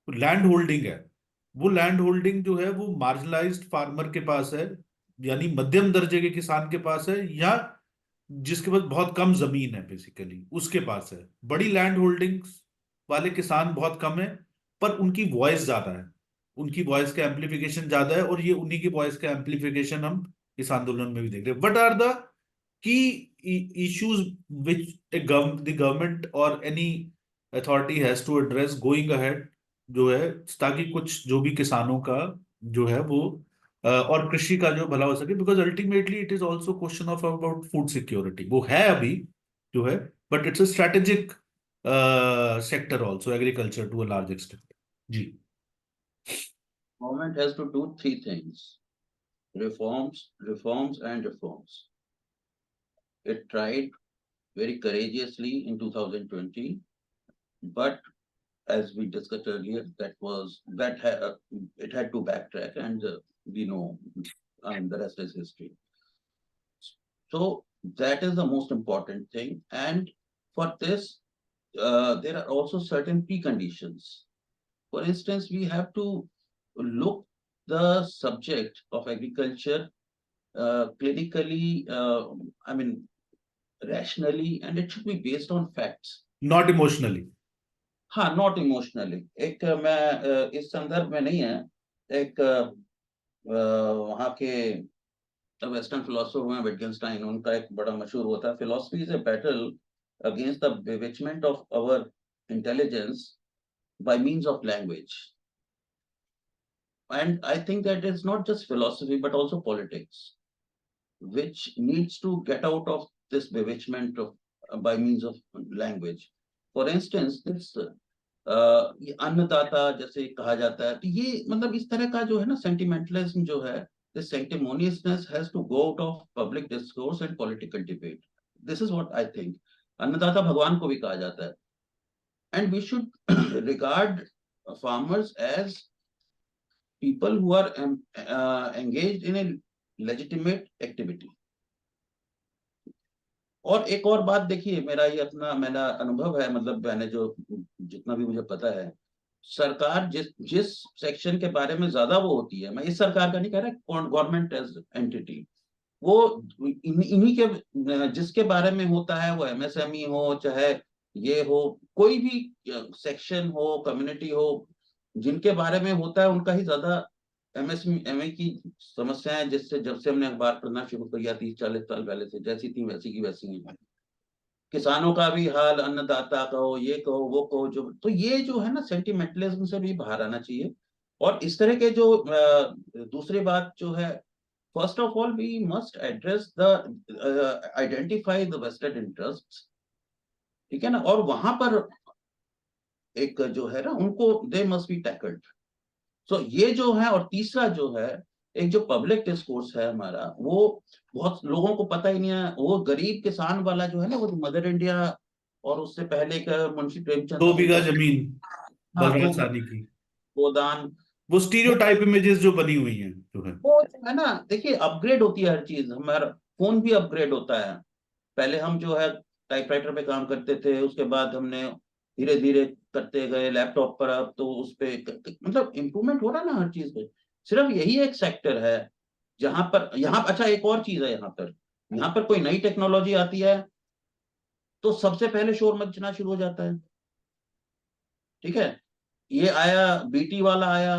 लैंड होल्डिंग है, वो लैंड होल्डिंग जो है वो मार्जिनलाइज्ड फार्मर के पास है, यानी मध्यम दर्जे के किसान के पास है, या जिसके पास बहुत कम जमीन है, बेसिकली उसके पास है। बड़ी लैंड होल्डिंग्स वाले किसान बहुत कम है, पर उनकी वॉइस ज्यादा है, उनकी वॉइस का एम्पलीफिकेशन ज्यादा है, और ये उन्हीं की वॉइस का एम्पलीफिकेशन हम इस आंदोलन में भी देख रहे हैं। What are the key issues which the government or any authority has to address going ahead, जो है, ताकि कुछ जो भी किसानों का जो है वो और कृषि का जो भला हो सके, because ultimately it is also question of about food security, वो है अभी जो है, but it's a strategic sector also, agriculture to a large extent. जी। Government has to do three things: reforms, reforms, and reforms. It tried very courageously in 2020, but as we discussed earlier, it had to backtrack, and we know, I mean, the rest is history. So that is the most important thing, and for this, there are also certain preconditions. For instance, we have to look the subject of agriculture clinically, I mean, rationally, and it should be based on facts. Not emotionally. हाँ, not emotionally. एक मैं इस संदर्भ में नहीं है, एक वहाँ के वेस्टर्न फिलोसोफर में विटगेनस्टाइन, उनका एक बड़ा मशहूर वो था, philosophy is a battle against the bewitchment of our intelligence by means of language. And I think that it's not just philosophy but also politics which needs to get out of this bewitchment of by means of language. For instance, this ये अन्नदाता जैसे कहा जाता है, तो ये मतलब इस तरह का जो है ना सेंटिमेंटलिज्म जो है, this sanctimoniousness has to go out of public discourse and political debate. This is what I think. अन्नदाता भगवान को भी कहा जाता है, and we should regard farmers as people who are engaged in a legitimate activity. और एक और बात देखिए, मेरा अनुभव है, मतलब मैंने जो जितना भी मुझे पता है, सरकार जिस सेक्शन के बारे में ज्यादा वो होती है, मैं इस सरकार का नहीं कह रहा, गवर्नमेंट एज एंटिटी, वो इन्हीं के जिसके बारे में होता है, वो एमएसएमई हो चाहे ये हो, कोई भी सेक्शन हो, कम्युनिटी हो, जिनके बारे में होता है उनका ही ज्यादा एमएसएमई की समस्याएं, जिससे जब से हमने अखबार पढ़ना शुरू किया 30-40 साल पहले से, जैसी थी वैसी की वैसी हैं। किसानों का भी हाल, अन्नदाता कहो, ये कहो, वो कहो, जो तो ये जो है ना सेंटिमेंटलिज्म से भी बाहर आना चाहिए। और इस तरह के जो दूसरी बात जो है, first of all we must address the identify the vested interests, ठीक है ना, और वहां पर एक जो है ना उनको दे मस्ट बी टैकल्ड। सो ये जो है, और तीसरा जो है, एक जो पब्लिक डिस्कोर्स है हमारा, वो बहुत लोगों को पता ही नहीं है। वो गरीब किसान वाला जो है ना, वो मदर इंडिया और उससे पहले का मुंशी प्रेमचंद 2 बीघा जमीन हाँ, बलराज साहनी की, गोदान, वो स्टीरियोटाइप इमेजेस जो बनी हुई हैं जो है। वो है ना, देखिए अपग्रेड होती है हर चीज, हमारा फोन भी अपग्रेड होता है। पहले हम जो है टाइपराइटर पे काम करते थे, उसके बाद हमने धीरे धीरे करते गए लैपटॉप पर, अब तो उस पे मतलब इम्प्रूवमेंट हो रहा है ना हर चीज पे। सिर्फ यही एक सेक्टर है जहां पर, यहाँ अच्छा एक और चीज है, यहाँ पर कोई नई टेक्नोलॉजी आती है तो सबसे पहले शोर मचना शुरू हो जाता है, ठीक है। ये आया, बीटी वाला आया,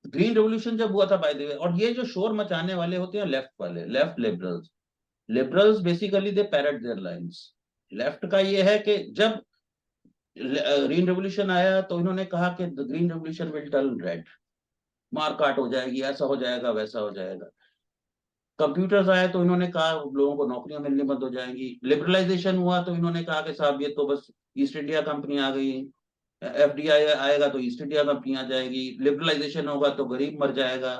ग्रीन रेवोल्यूशन जब हुआ था बाय द वे, और ये जो शोर मचाने वाले होते हैं लेफ्ट वाले, left liberals, basically they parrot their lines. Left का ये है कि जब ग्रीन रेवोल्यूशन आया तो इन्होंने कहा कि the green revolution will turn red, मारकाट हो जाएगी, ऐसा हो जाएगा, वैसा हो जाएगा। कंप्यूटर्स आए तो इन्होंने कहा लोगों को नौकरियां मिलनी बंद हो जाएंगी। लिबरलाइजेशन हुआ तो इन्होंने कहा कि साहब ये तो बस ईस्ट इंडिया कंपनी आ गई, एफडीआई आएगा तो ईस्ट इंडिया कंपनी आ जाएगी, लिबरलाइजेशन होगा तो गरीब मर जाएगा।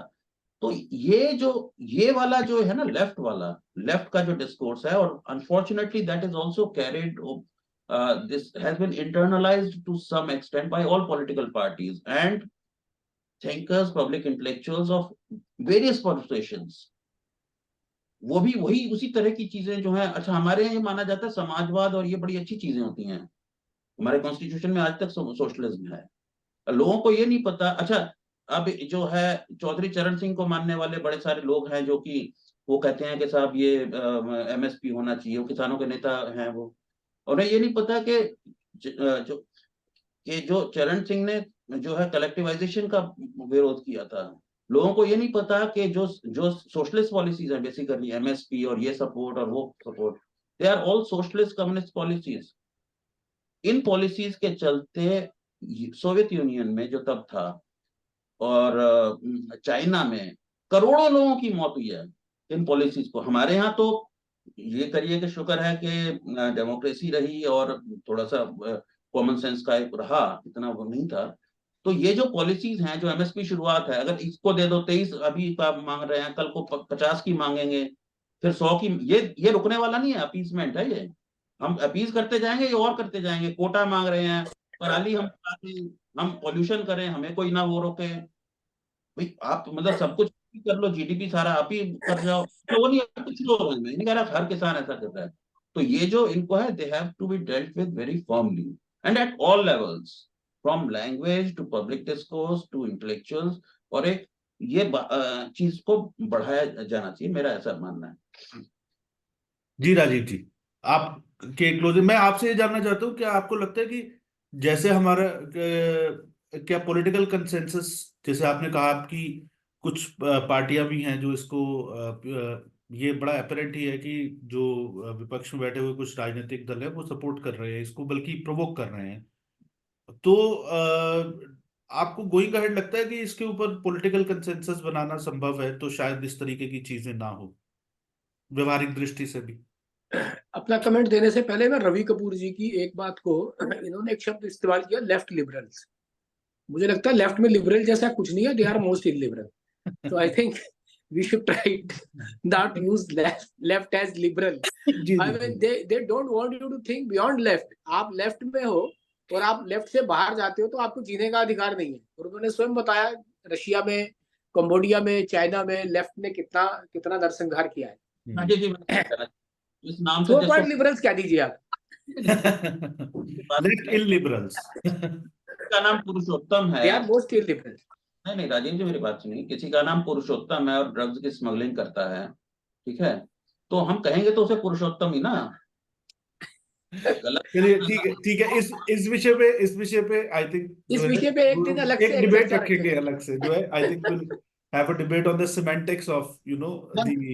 तो ये वाला जो है ना लेफ्ट वाला, लेफ्ट का जो डिस्कोर्स है, और unfortunately that is also carried, this has been internalized to some extent by all political parties and thinkers, public intellectuals of various persuasions. वो भी वही उसी तरह की चीजें जो है। अच्छा, हमारे यहाँ ये माना जाता है समाजवाद और ये बड़ी अच्छी चीजें होती हैं, हमारे कॉन्स्टिट्यूशन में आज तक सोशलिज्म है, लोगों को ये नहीं पता। अच्छा, अब जो है चौधरी चरण सिंह को मानने वाले बड़े सारे लोग हैं जो कि वो कहते हैं कि साहब ये एमएसपी होना चाहिए, वो किसानों के नेता हैं वो। उन्हें ये नहीं पता कि जो चरण सिंह ने जो है कलेक्टिवाइजेशन का विरोध किया था। लोगों को ये नहीं पता कि जो जो सोशलिस्ट पॉलिसीज है, बेसिकली एमएसपी और ये सपोर्ट और वो support, they are all socialist communist policies. इन पॉलिसीज के चलते सोवियत यूनियन में जो तब था और चाइना में करोड़ों लोगों की मौत हुई है इन पॉलिसीज को। हमारे यहाँ तो ये करिए कि शुक्र है कि डेमोक्रेसी रही और थोड़ा सा कॉमन सेंस का एक रहा, इतना वो नहीं था। तो ये जो पॉलिसीज हैं, जो एमएसपी शुरुआत है, अगर इसको दे दो 23 अभी का मांग रहे हैं, कल को 50 की मांगेंगे, फिर 100 की, ये रुकने वाला नहीं है, अपीसमेंट है ये। हम अपीज करते जाएंगे, ये और करते जाएंगे। कोटा मांग रहे हैं, पराली हम पॉल्यूशन करें, हमें कोई ना वो रोके। भाई आप मतलब सब कुछ कर लो, जीडीपी सारा आप ही कर जाओ, तो वो नहीं, कुछ लोग हैं, मैं नहीं कह रहा हर किसान ऐसा कर रहा है। तो ये जो इनको है, they have to be dealt with very firmly and at all levels, from language to public discourse to intellectuals. और एक ये चीज को बढ़ाया जाना चाहिए, मेरा ऐसा मानना है। जी राजीव जी, आप के क्लोजिंग मैं आपसे ये जानना चाहता हूँ, क्या आपको लगता है कि जैसे हमारा क्या पॉलिटिकल कंसेंसस, जैसे आपने कहा आपकी कुछ पार्टियां भी हैं जो इसको ये बड़ा अपरेंट ही है कि जो विपक्ष में बैठे हुए कुछ राजनीतिक दल है वो सपोर्ट कर रहे हैं इसको, बल्कि प्रोवोक कर रहे हैं, तो आपको गोइंग अहेड लगता है कि इसके ऊपर पॉलिटिकल कंसेंसस बनाना संभव है, तो शायद इस तरीके की चीजें ना हो व्यवहारिक दृष्टि से भी? अपना कमेंट देने से पहले मैं रवि कपूर जी की एक बात को, इन्होंने एक शब्द इस्तेमाल किया, लेफ्ट लिबरल्स। मुझे लगता है लेफ्ट में लिबरल जैसा कुछ नहीं है, they are most illiberal. So I think we should try not use left as liberal. जी I mean they don't want you to think beyond left. आप लेफ्ट में हो और आप लेफ्ट से बाहर जाते हो तो आपको जीने का अधिकार नहीं है। और उन्होंने स्वयं बताया, रशिया में, कंबोडिया में, चाइना में लेफ्ट ने कितना कितना नरसंहार किया है। हाँ जी जी, इस नाम से सो जिसको कॉल्ड लिबरल्स क्या दीजिए आप। Left in liberals. का नाम पुरुषोत्तम है। They are most illiberal. नहीं नहीं राजीव जी, मेरी बात सुनिए। किसी का नाम पुरुषोत्तम है और ड्रग्स की स्मगलिंग करता है, ठीक है, तो हम कहेंगे तो उसे पुरुषोत्तम ही ना। गलत चलिए ठीक है, इस विषय पे आई थिंक जो इस है विषय पे एक दिन अलग एक से एक डिबेट चर्चा रखेंगे रखेंगे। अलग से, जो है I think will have a debate on the semantics of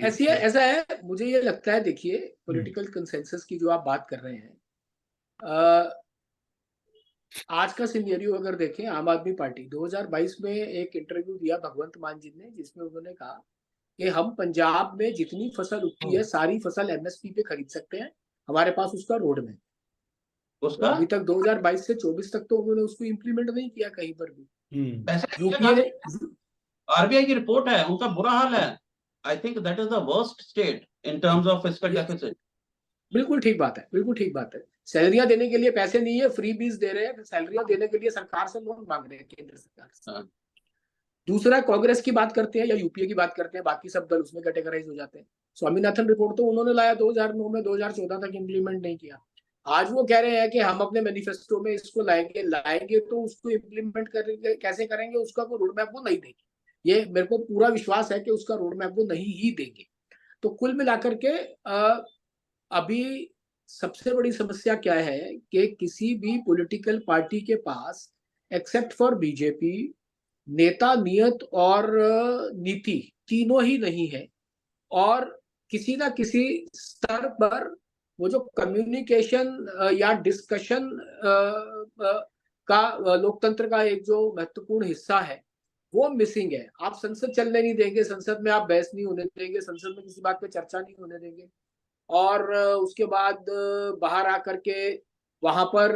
ऐसी है, ऐसा है, मुझे ये लगता है, देखिए हम्म, पॉलिटिकल कंसेंसस की जो आप बात कर रहे हैं, आज का सिनेरियो अगर देखें, आम आदमी पार्टी 2022 में एक इंटरव्यू दिया भगवंत मान जी ने, जिसमें उन्होंने कहा कि हम पंजाब में जितनी फसल उगती है सारी फसल एमएसपी पे खरीद सकते हैं, हमारे पास उसका रोड मैप। तो उसका अभी तक 2022 से 24 तक तो उन्होंने उसको इम्प्लीमेंट नहीं किया कहीं पर भी। पैसे यूपीए ने, आरबीआई की रिपोर्ट है, उनका बुरा हाल है। I think that is the worst state in terms of fiscal deficit. बिल्कुल ठीक बात है, बिल्कुल ठीक बात है। सैलरियां देने के लिए पैसे नहीं है, फ्री बीज दे रहे हैं, सैलरियां देने के लिए सरकार से लोन मांग रहे हैं, केंद्र सरकार से। हाँ। दूसरा, कांग्रेस की बात करते हैं या यूपीए की बात करते हैं, बाकी सब दल उसमें कैटेगराइज हो जाते हैं। स्वामीनाथन रिपोर्ट तो उन्होंने लाया 2009 में, 2014 तक इम्प्लीमेंट नहीं किया। आज वो कह रहे हैं कि हम अपने मैनिफेस्टो में इसको लाएंगे तो उसको इम्प्लीमेंट करेंगे, कैसे करेंगे उसका कोई रोड मैप वो नहीं देंगे। ये मेरे को पूरा विश्वास है कि उसका रोड मैप वो नहीं ही देंगे। तो कुल मिलाकर के अभी सबसे बड़ी समस्या क्या है कि किसी भी पॉलिटिकल पार्टी के पास, एक्सेप्ट फॉर बीजेपी, नेता, नियत और नीति तीनों ही नहीं है। और किसी ना किसी स्तर पर वो जो कम्युनिकेशन या डिस्कशन का लोकतंत्र का एक जो महत्वपूर्ण हिस्सा है वो मिसिंग है। आप संसद चलने नहीं देंगे, संसद में आप बहस नहीं होने देंगे, संसद में किसी बात पे चर्चा नहीं होने देंगे, और उसके बाद बाहर आकर के वहां पर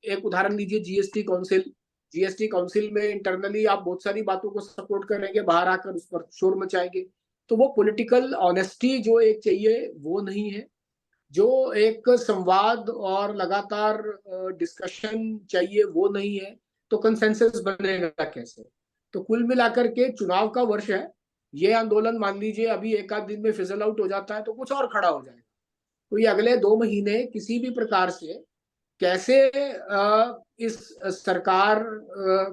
एक उदाहरण लीजिए, जीएसटी काउंसिल में इंटरनली आप बहुत सारी बातों को सपोर्ट करेंगे, बाहर आकर उस पर शोर मचाएंगे। तो वो पॉलिटिकल ऑनेस्टी जो एक चाहिए वो नहीं है, जो एक संवाद और लगातार डिस्कशन चाहिए वो नहीं है। तो कंसेंसस बनेगा कैसे? तो कुल मिलाकर के चुनाव का वर्ष है, ये आंदोलन मान लीजिए अभी एक आध दिन में फिजल आउट हो जाता है तो कुछ और खड़ा हो जाएगा। तो ये अगले 2 महीने किसी भी प्रकार से कैसे इस सरकार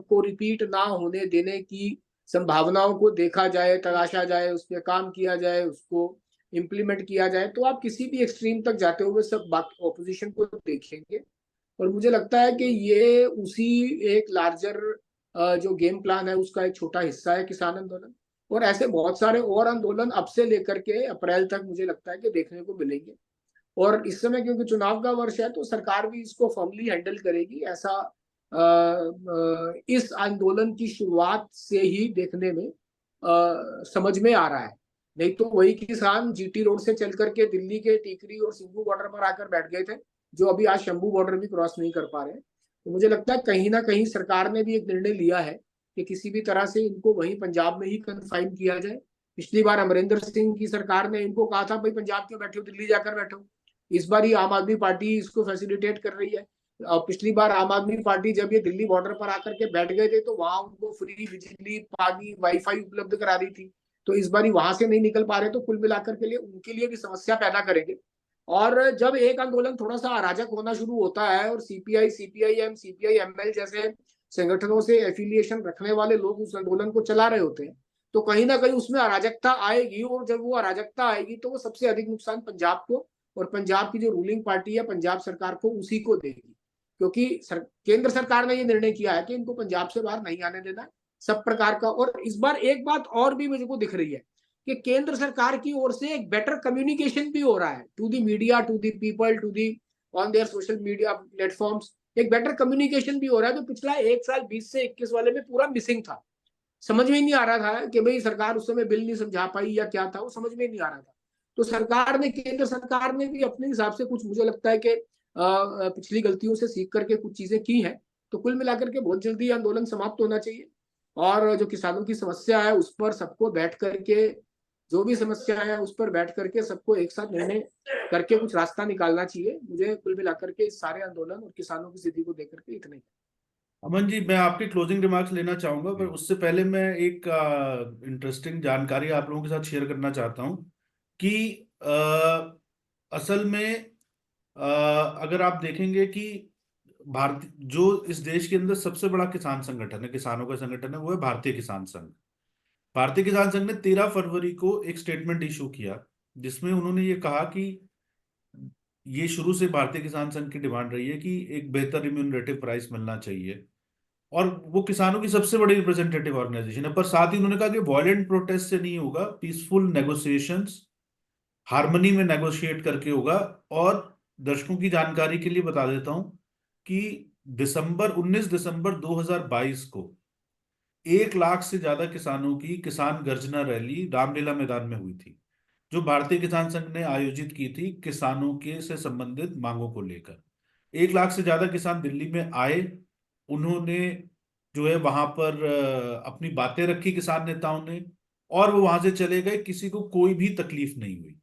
को रिपीट ना होने देने की संभावनाओं को देखा जाए, तलाशा जाए, उस पर काम किया जाए, उसको इम्प्लीमेंट किया जाए, तो आप किसी भी एक्सट्रीम तक जाते हुए सब बाकी ऑपोजिशन को देखेंगे। और मुझे लगता है कि ये उसी एक लार्जर जो गेम प्लान है उसका एक छोटा हिस्सा है किसान आंदोलन। और ऐसे बहुत सारे और आंदोलन अब से लेकर के अप्रैल तक मुझे लगता है कि देखने को मिलेंगे। और इस समय क्योंकि चुनाव का वर्ष है तो सरकार भी इसको फॉर्मली हैंडल करेगी, ऐसा इस आंदोलन की शुरुआत से ही देखने में समझ में आ रहा है। नहीं तो वही किसान जीटी रोड से चल करके दिल्ली के टीकरी और सिंघू बॉर्डर पर आकर बैठ गए थे, जो अभी आज शंभू बॉर्डर भी क्रॉस नहीं कर पा रहे हैं। तो मुझे लगता है कहीं ना कहीं सरकार ने भी एक निर्णय लिया है कि किसी भी तरह से इनको वहीं पंजाब में ही कन्फाइन किया जाए। पिछली बार अमरिंदर सिंह की सरकार ने इनको कहा था भाई पंजाब क्यों बैठे हो, दिल्ली जाकर बैठो। इस बार ही आम आदमी पार्टी इसको फैसिलिटेट कर रही है। पिछली बार आम आदमी पार्टी जब ये दिल्ली बॉर्डर पर आकर के बैठ गए थे तो वहां उनको फ्री बिजली, पानी, वाईफाई उपलब्ध करा दी थी। तो इस बार वहां से नहीं निकल पा रहे तो कुल मिलाकर के लिए उनके लिए भी समस्या पैदा करेंगे। और जब एक आंदोलन थोड़ा सा अराजक होना शुरू होता है और सीपीआई, सीपीआईएम, सीपीआईएमएल जैसे संगठनों से एफिलिएशन रखने वाले लोग उस आंदोलन को चला रहे होते हैं, तो कहीं ना कहीं उसमें अराजकता आएगी। और जब वो अराजकता आएगी तो वो सबसे अधिक नुकसान पंजाब को और पंजाब की जो रूलिंग पार्टी है पंजाब सरकार को उसी को देगी। क्योंकि केंद्र सरकार ने ये निर्णय किया है कि इनको पंजाब से बाहर नहीं आने देना सब प्रकार का। और इस बार एक बात और भी मुझे को दिख रही है कि केंद्र सरकार की ओर से एक बेटर कम्युनिकेशन भी हो रहा है to the media, to the people, to the on their social media platforms. एक बेटर कम्युनिकेशन भी हो रहा है जो पिछला 1 साल 20 से 21 वाले में पूरा मिसिंग था। समझ में ही नहीं आ रहा था कि भाई सरकार उस समय बिल नहीं समझा पाई या क्या था, वो समझ में नहीं आ रहा था। तो सरकार ने, केंद्र सरकार ने भी अपने हिसाब से कुछ, मुझे लगता है कि पिछली गलतियों से सीख करके कुछ चीजें की हैं। तो कुल मिलाकर के बहुत जल्दी आंदोलन समाप्त होना चाहिए और जो किसानों की समस्या है उस पर सबको बैठ करके, जो भी समस्या है उस पर बैठ करके सबको एक साथ निर्णय करके कुछ रास्ता निकालना चाहिए। मुझे कुल मिलाकर के इस सारे आंदोलन और किसानों की स्थिति को देख करके इतना ही। अमन जी, मैं आपके क्लोजिंग रिमार्क्स लेना चाहूंगा, पर जी। उससे पहले मैं एक इंटरेस्टिंग जानकारी आप लोगों के साथ शेयर करना चाहता हूं कि असल में अगर आप देखेंगे कि भारत जो इस देश के अंदर सबसे बड़ा किसान संगठन है, किसानों का संगठन है, वो है भारतीय किसान संघ। भारतीय किसान संघ ने 13 फरवरी को एक स्टेटमेंट इशू किया जिसमें उन्होंने ये कहा कि ये शुरू से भारतीय किसान संघ की डिमांड रही है कि एक बेहतर रिम्यूनरेटिव प्राइस मिलना चाहिए, और वो किसानों की सबसे बड़ी रिप्रेजेंटेटिव ऑर्गेनाइजेशन है। पर साथ ही उन्होंने कहा कि वायलेंट प्रोटेस्ट से नहीं होगा, पीसफुल नेगोशिएशंस, हार्मनी में नेगोशिएट करके होगा। और दर्शकों की जानकारी के लिए बता देता हूं कि 19 दिसंबर 2022 को 1 लाख से ज्यादा किसानों की किसान गर्जना रैली रामलीला मैदान में हुई थी, जो भारतीय किसान संघ ने आयोजित की थी किसानों के से संबंधित मांगों को लेकर। 1 लाख से ज्यादा किसान दिल्ली में आए, उन्होंने जो है वहां पर अपनी बातें रखी किसान नेताओं ने, और वो वहां से चले गए, किसी को कोई भी तकलीफ नहीं हुई।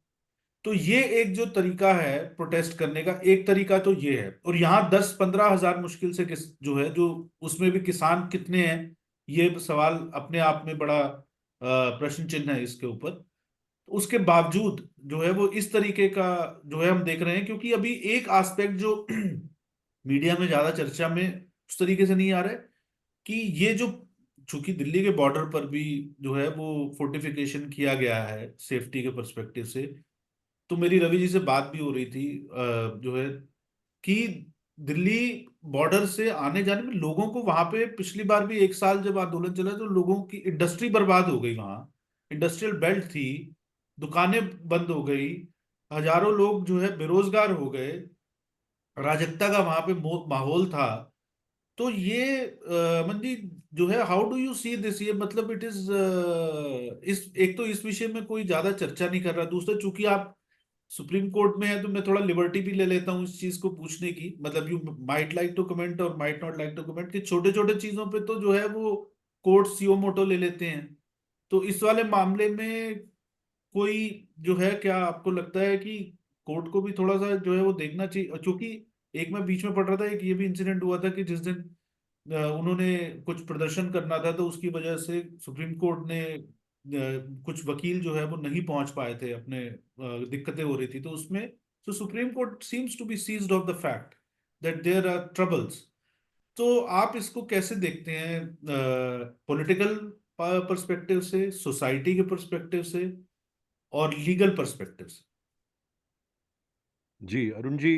तो ये एक जो तरीका है प्रोटेस्ट करने का, एक तरीका तो ये है। और यहाँ 10-15 हजार मुश्किल से जो है, जो उसमें भी किसान कितने हैं, ये सवाल अपने आप में बड़ा प्रश्न चिन्ह है इसके ऊपर। उसके बावजूद जो है वो इस तरीके का जो है हम देख रहे हैं, क्योंकि अभी एक एस्पेक्ट जो मीडिया में ज्यादा चर्चा में उस तरीके से नहीं आ रहा है कि ये जो, चूंकि दिल्ली के बॉर्डर पर भी जो है वो फोर्टिफिकेशन किया गया है सेफ्टी के पर्सपेक्टिव से। तो मेरी रवि जी से बात भी हो रही थी जो है कि दिल्ली बॉर्डर से आने जाने में लोगों को, वहां पे पिछली बार भी 1 साल जब आंदोलन चला तो लोगों की इंडस्ट्री बर्बाद हो गई, वहां इंडस्ट्रियल बेल्ट थी, दुकानें बंद हो गई, हजारों लोग जो है बेरोजगार हो गए, अराजकता का वहां पे माहौल था। तो ये मंदी जो है, how do you see this, ये मतलब इट इज इस एक तो इस विषय में कोई ज्यादा चर्चा नहीं कर रहा, दूसरा चूंकि आप सुप्रीम कोर्ट में है तो मैं थोड़ा लिबर्टी भी ले लेता हूँ इस चीज को पूछने की, मतलब you might like to comment और might not like to comment, कि छोटे छोटे चीजों पे तो जो है वो कोर्ट सीओ मोटो ले लेते हैं। तो इस वाले मामले में कोई जो है, क्या आपको लगता है कि कोर्ट को भी थोड़ा सा जो है वो देखना चाहिए? क्योंकि एक मैं बीच में पढ़ रहा था, एक ये भी इंसिडेंट हुआ था कि जिस दिन उन्होंने कुछ प्रदर्शन करना था तो उसकी वजह से सुप्रीम कोर्ट ने कुछ वकील जो है वो नहीं पहुंच पाए थे, अपने दिक्कतें हो रही थी तो उसमें, तो supreme court seems to be seized of the fact that there are troubles. तो आप इसको कैसे देखते हैं? पॉलिटिकल पर्सपेक्टिव से, सोसाइटी के पर्सपेक्टिव से और लीगल पर्सपेक्टिव से। जी अरुण जी,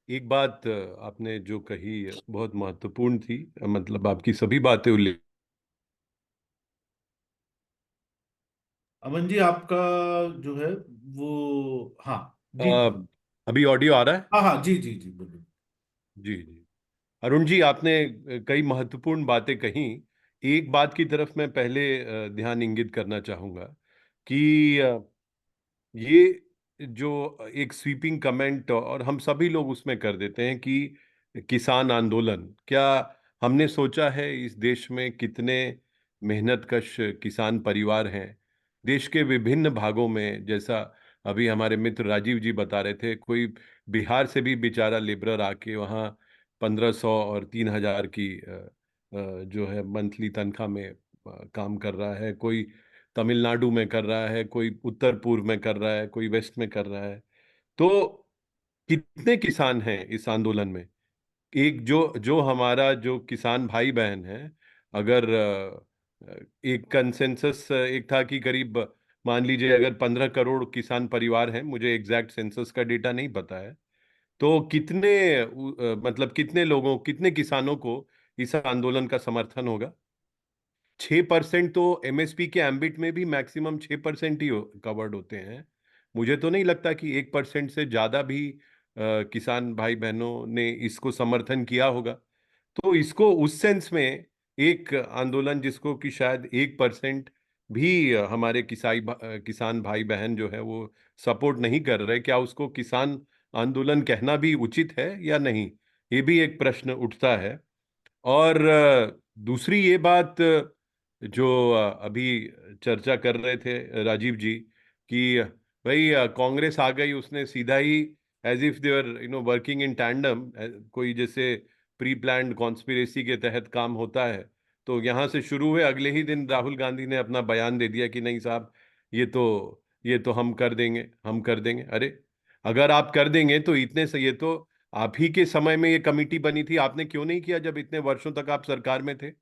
एक बात आपने जो कही बहुत महत्वपूर्ण थी, मतलब आपकी सभी बातें उल्लेख। अमन जी, आपका जो है वो, हाँ जी अ, अभी ऑडियो आ रहा है? हाँ हाँ, जी जी जी, बोलिए। जी जी। अरुण जी, आपने कई महत्वपूर्ण बातें कही। एक बात की तरफ मैं पहले ध्यान इंगित करना चाहूंगा कि ये जो एक स्वीपिंग कमेंट और हम सभी लोग उसमें कर देते हैं कि किसान आंदोलन, क्या हमने सोचा है इस देश में कितने मेहनतकश किसान परिवार हैं देश के विभिन्न भागों में? जैसा अभी हमारे मित्र राजीव जी बता रहे थे, कोई बिहार से भी बेचारा लेबरर आके वहाँ 1500 और 3000 की जो है मंथली तनख्वाह में काम कर रहा है। कोई तमिलनाडु में कर रहा है, कोई उत्तर पूर्व में कर रहा है, कोई वेस्ट में कर रहा है। तो कितने किसान हैं इस आंदोलन में? एक जो जो हमारा जो किसान भाई बहन है, अगर एक कंसेंसस एक था कि करीब, मान लीजिए अगर 15 करोड़ किसान परिवार हैं, मुझे एग्जैक्ट सेंसस का डेटा नहीं पता है, तो कितने मतलब कितने लोगों, कितने किसानों को इस आंदोलन का समर्थन होगा? 6% तो एमएसपी के एम्बिट में भी मैक्सिमम 6% ही कवर्ड होते हैं। मुझे तो नहीं लगता कि 1% से ज्यादा भी किसान भाई बहनों ने इसको समर्थन किया होगा। तो इसको उस सेंस में एक आंदोलन जिसको कि शायद 1% भी हमारे किसान भाई बहन जो है वो सपोर्ट नहीं कर रहे, क्या उसको किसान आंदोलन कहना भी उचित है या नहीं? ये भी एक प्रश्न उठता है। और दूसरी ये बात जो अभी चर्चा कर रहे थे राजीव जी, कि भाई कांग्रेस आ गई, उसने सीधा ही as if they were working in tandem, कोई जैसे प्री प्लान्ड कॉन्स्पिरेसी के तहत काम होता है। तो यहाँ से शुरू हुए, अगले ही दिन राहुल गांधी ने अपना बयान दे दिया कि नहीं साहब, ये तो हम कर देंगे, हम कर देंगे। अरे, अगर आप कर देंगे तो इतने से, ये तो आप ही के समय में ये कमेटी बनी थी, आपने क्यों नहीं किया जब इतने वर्षों तक आप सरकार में थे?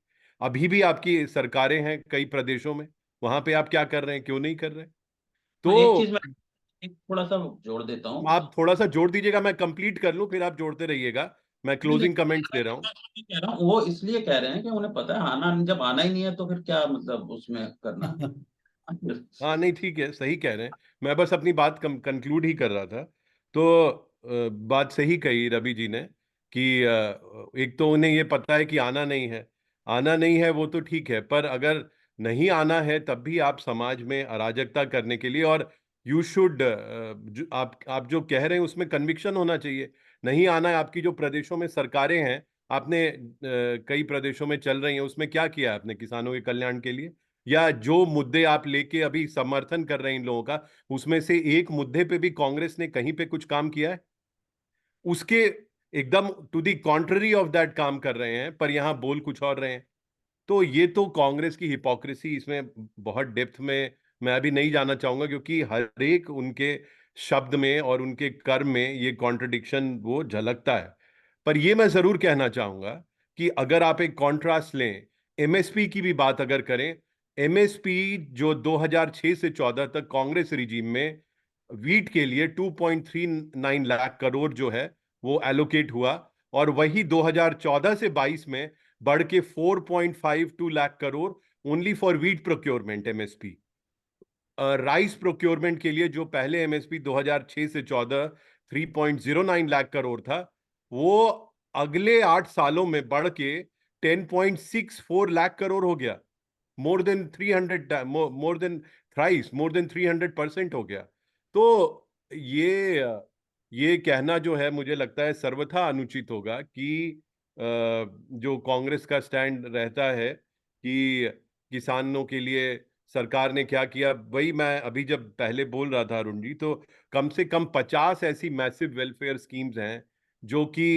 अभी भी आपकी सरकारें हैं कई प्रदेशों में, वहां पे आप क्या कर रहे हैं, क्यों नहीं कर रहे? हाँ, एक चीज तो मैं एक थोड़ा सा जोड़ देता हूँ। आप थोड़ा सा जोड़ दीजिएगा, मैं कंप्लीट कर लूं, फिर आप जोड़ते रहिएगा। मैं नहीं नहीं, क्लोजिंग कमेंट्स दे रहा हूं। मैं कह रहा हूँ वो इसलिए कह रहे हैं कि उन्हें पता है आना, जब आना ही नहीं है तो फिर क्या मतलब उसमें करना। हाँ नहीं, ठीक है, सही कह रहे हैं। मैं बस अपनी बात कंक्लूड ही कर रहा था। तो बात सही कही रवि जी ने कि एक तो उन्हें ये पता है कि आना नहीं है, आना नहीं है वो तो ठीक है, पर अगर नहीं आना है तब भी आप समाज में अराजकता करने के लिए, और यू शुड, आप जो कह रहे हैं उसमें कन्विक्शन होना चाहिए। नहीं आना है, आपकी जो प्रदेशों में सरकारें हैं, आपने कई प्रदेशों में चल रही हैं, उसमें क्या किया है आपने किसानों के कल्याण के लिए? या जो मुद्दे आप लेके अभी समर्थन कर रहे हैं इन लोगों का, उसमें से एक मुद्दे पे भी कांग्रेस ने कहीं पे कुछ काम किया है? उसके एकदम to the contrary of that काम कर रहे हैं, पर यहां बोल कुछ और रहे हैं। तो ये तो कांग्रेस की हिपोक्रेसी, इसमें बहुत डेप्थ में मैं अभी नहीं जाना चाहूंगा, क्योंकि हर एक उनके शब्द में और उनके कर्म में ये कॉन्ट्रडिक्शन वो झलकता है। पर ये मैं जरूर कहना चाहूंगा कि अगर आप एक कॉन्ट्रास्ट लें, एमएसपी की भी बात अगर करें, एमएसपी जो 2006 से 14 तक कांग्रेस रिजीम में वीट के लिए 2.39 लाख करोड़ जो है वो एलोकेट हुआ, और वही 2014 से 22 में बढ़ के 4.52 lakh crore only for wheat procurement MSP. Rice procurement के लिए जो पहले एमएसपी 2006 से 14 3.09 लाख करोड़ था, वो अगले 8 सालों में बढ़ के 10.64 लाख करोड़ हो गया। More than 300, more than thrice, more than 300% हो गया। तो ये ये कहना जो है, मुझे लगता है सर्वथा अनुचित होगा कि जो कांग्रेस का स्टैंड रहता है कि किसानों के लिए सरकार ने क्या किया। वही मैं अभी जब पहले बोल रहा था अरुण जी, तो कम से कम 50 ऐसी मैसिव वेलफेयर स्कीम्स हैं जो कि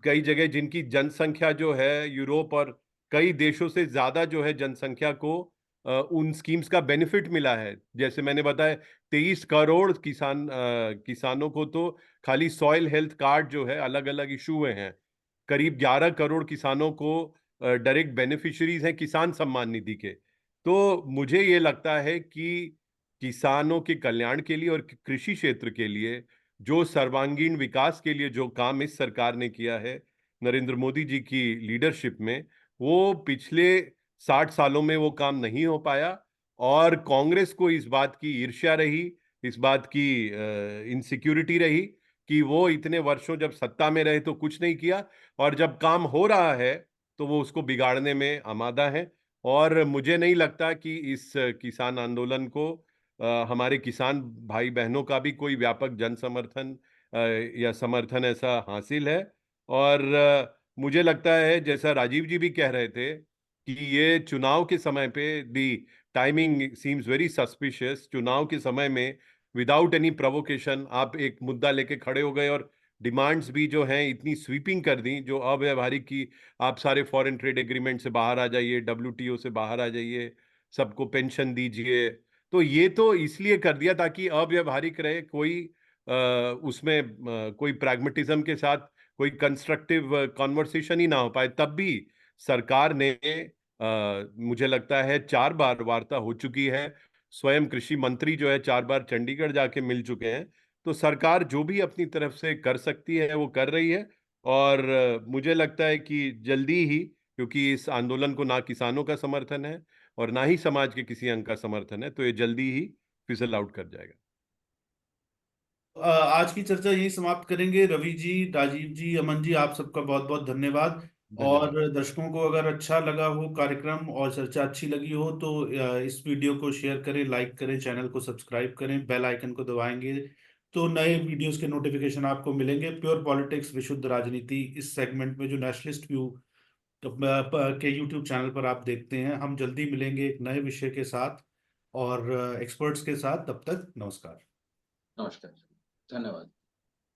कई जगह, जिनकी जनसंख्या जो है यूरोप और कई देशों से ज्यादा जो है जनसंख्या को उन स्कीम्स का बेनिफिट मिला है। जैसे मैंने बताया, 23 करोड़ किसानों को तो खाली सॉइल हेल्थ कार्ड जो है, अलग अलग इशू हुए हैं। करीब 11 करोड़ किसानों को डायरेक्ट बेनिफिशियरीज हैं किसान सम्मान निधि के। तो मुझे ये लगता है कि किसानों के कल्याण के लिए और कृषि क्षेत्र के लिए जो सर्वांगीण विकास के लिए जो काम इस सरकार ने किया है नरेंद्र मोदी जी की लीडरशिप में, वो पिछले 60 सालों में वो काम नहीं हो पाया। और कांग्रेस को इस बात की ईर्ष्या रही, इस बात की इनसिक्योरिटी रही कि वो इतने वर्षों जब सत्ता में रहे तो कुछ नहीं किया, और जब काम हो रहा है तो वो उसको बिगाड़ने में आमादा है। और मुझे नहीं लगता कि इस किसान आंदोलन को हमारे किसान भाई बहनों का भी कोई व्यापक जन समर्थन या समर्थन ऐसा हासिल है। और मुझे लगता है जैसा राजीव जी भी कह रहे थे कि ये चुनाव के समय पे दी टाइमिंग सीम्स वेरी सस्पिशियस। चुनाव के समय में विदाउट एनी प्रोवोकेशन आप एक मुद्दा लेके खड़े हो गए और डिमांड्स भी जो हैं इतनी स्वीपिंग कर दी, जो अव्यवहारिक की, आप सारे फॉरेन ट्रेड एग्रीमेंट से बाहर आ जाइए, WTO से बाहर आ जाइए, सबको पेंशन दीजिए। तो ये तो इसलिए कर दिया ताकि अव्यवहारिक रहे, कोई उसमें कोई प्रैग्मेटिज्म के साथ कोई कंस्ट्रक्टिव कॉन्वर्सेशन ही ना हो पाए। तब भी सरकार ने मुझे लगता है 4 बार वार्ता हो चुकी है। स्वयं कृषि मंत्री जो है 4 बार चंडीगढ़ जाके मिल चुके हैं। तो सरकार जो भी अपनी तरफ से कर सकती है वो कर रही है। और मुझे लगता है कि जल्दी ही, क्योंकि इस आंदोलन को ना किसानों का समर्थन है और ना ही समाज के किसी अंग का समर्थन है, तो ये जल्दी ही फिजल आउट कर जाएगा। आज की चर्चा यही समाप्त करेंगे। रवि जी, राजीव जी, अमन जी, आप सबका बहुत बहुत धन्यवाद। और धन्यवाद। दर्शकों को अगर अच्छा लगा हो कार्यक्रम और चर्चा अच्छी लगी हो तो इस वीडियो को शेयर करें, लाइक करें, चैनल को सब्सक्राइब करें, बेल आइकन को दबाएंगे तो नए वीडियोस के नोटिफिकेशन आपको मिलेंगे। प्योर पॉलिटिक्स विशुद्ध राजनीति इस सेगमेंट में जो नेशनलिस्ट व्यू के यूट्यूब चैनल पर आप देखते हैं, हम जल्दी मिलेंगे एक नए विषय के साथ और एक्सपर्ट्स के साथ। तब तक नमस्कार। नमस्कार, धन्यवाद।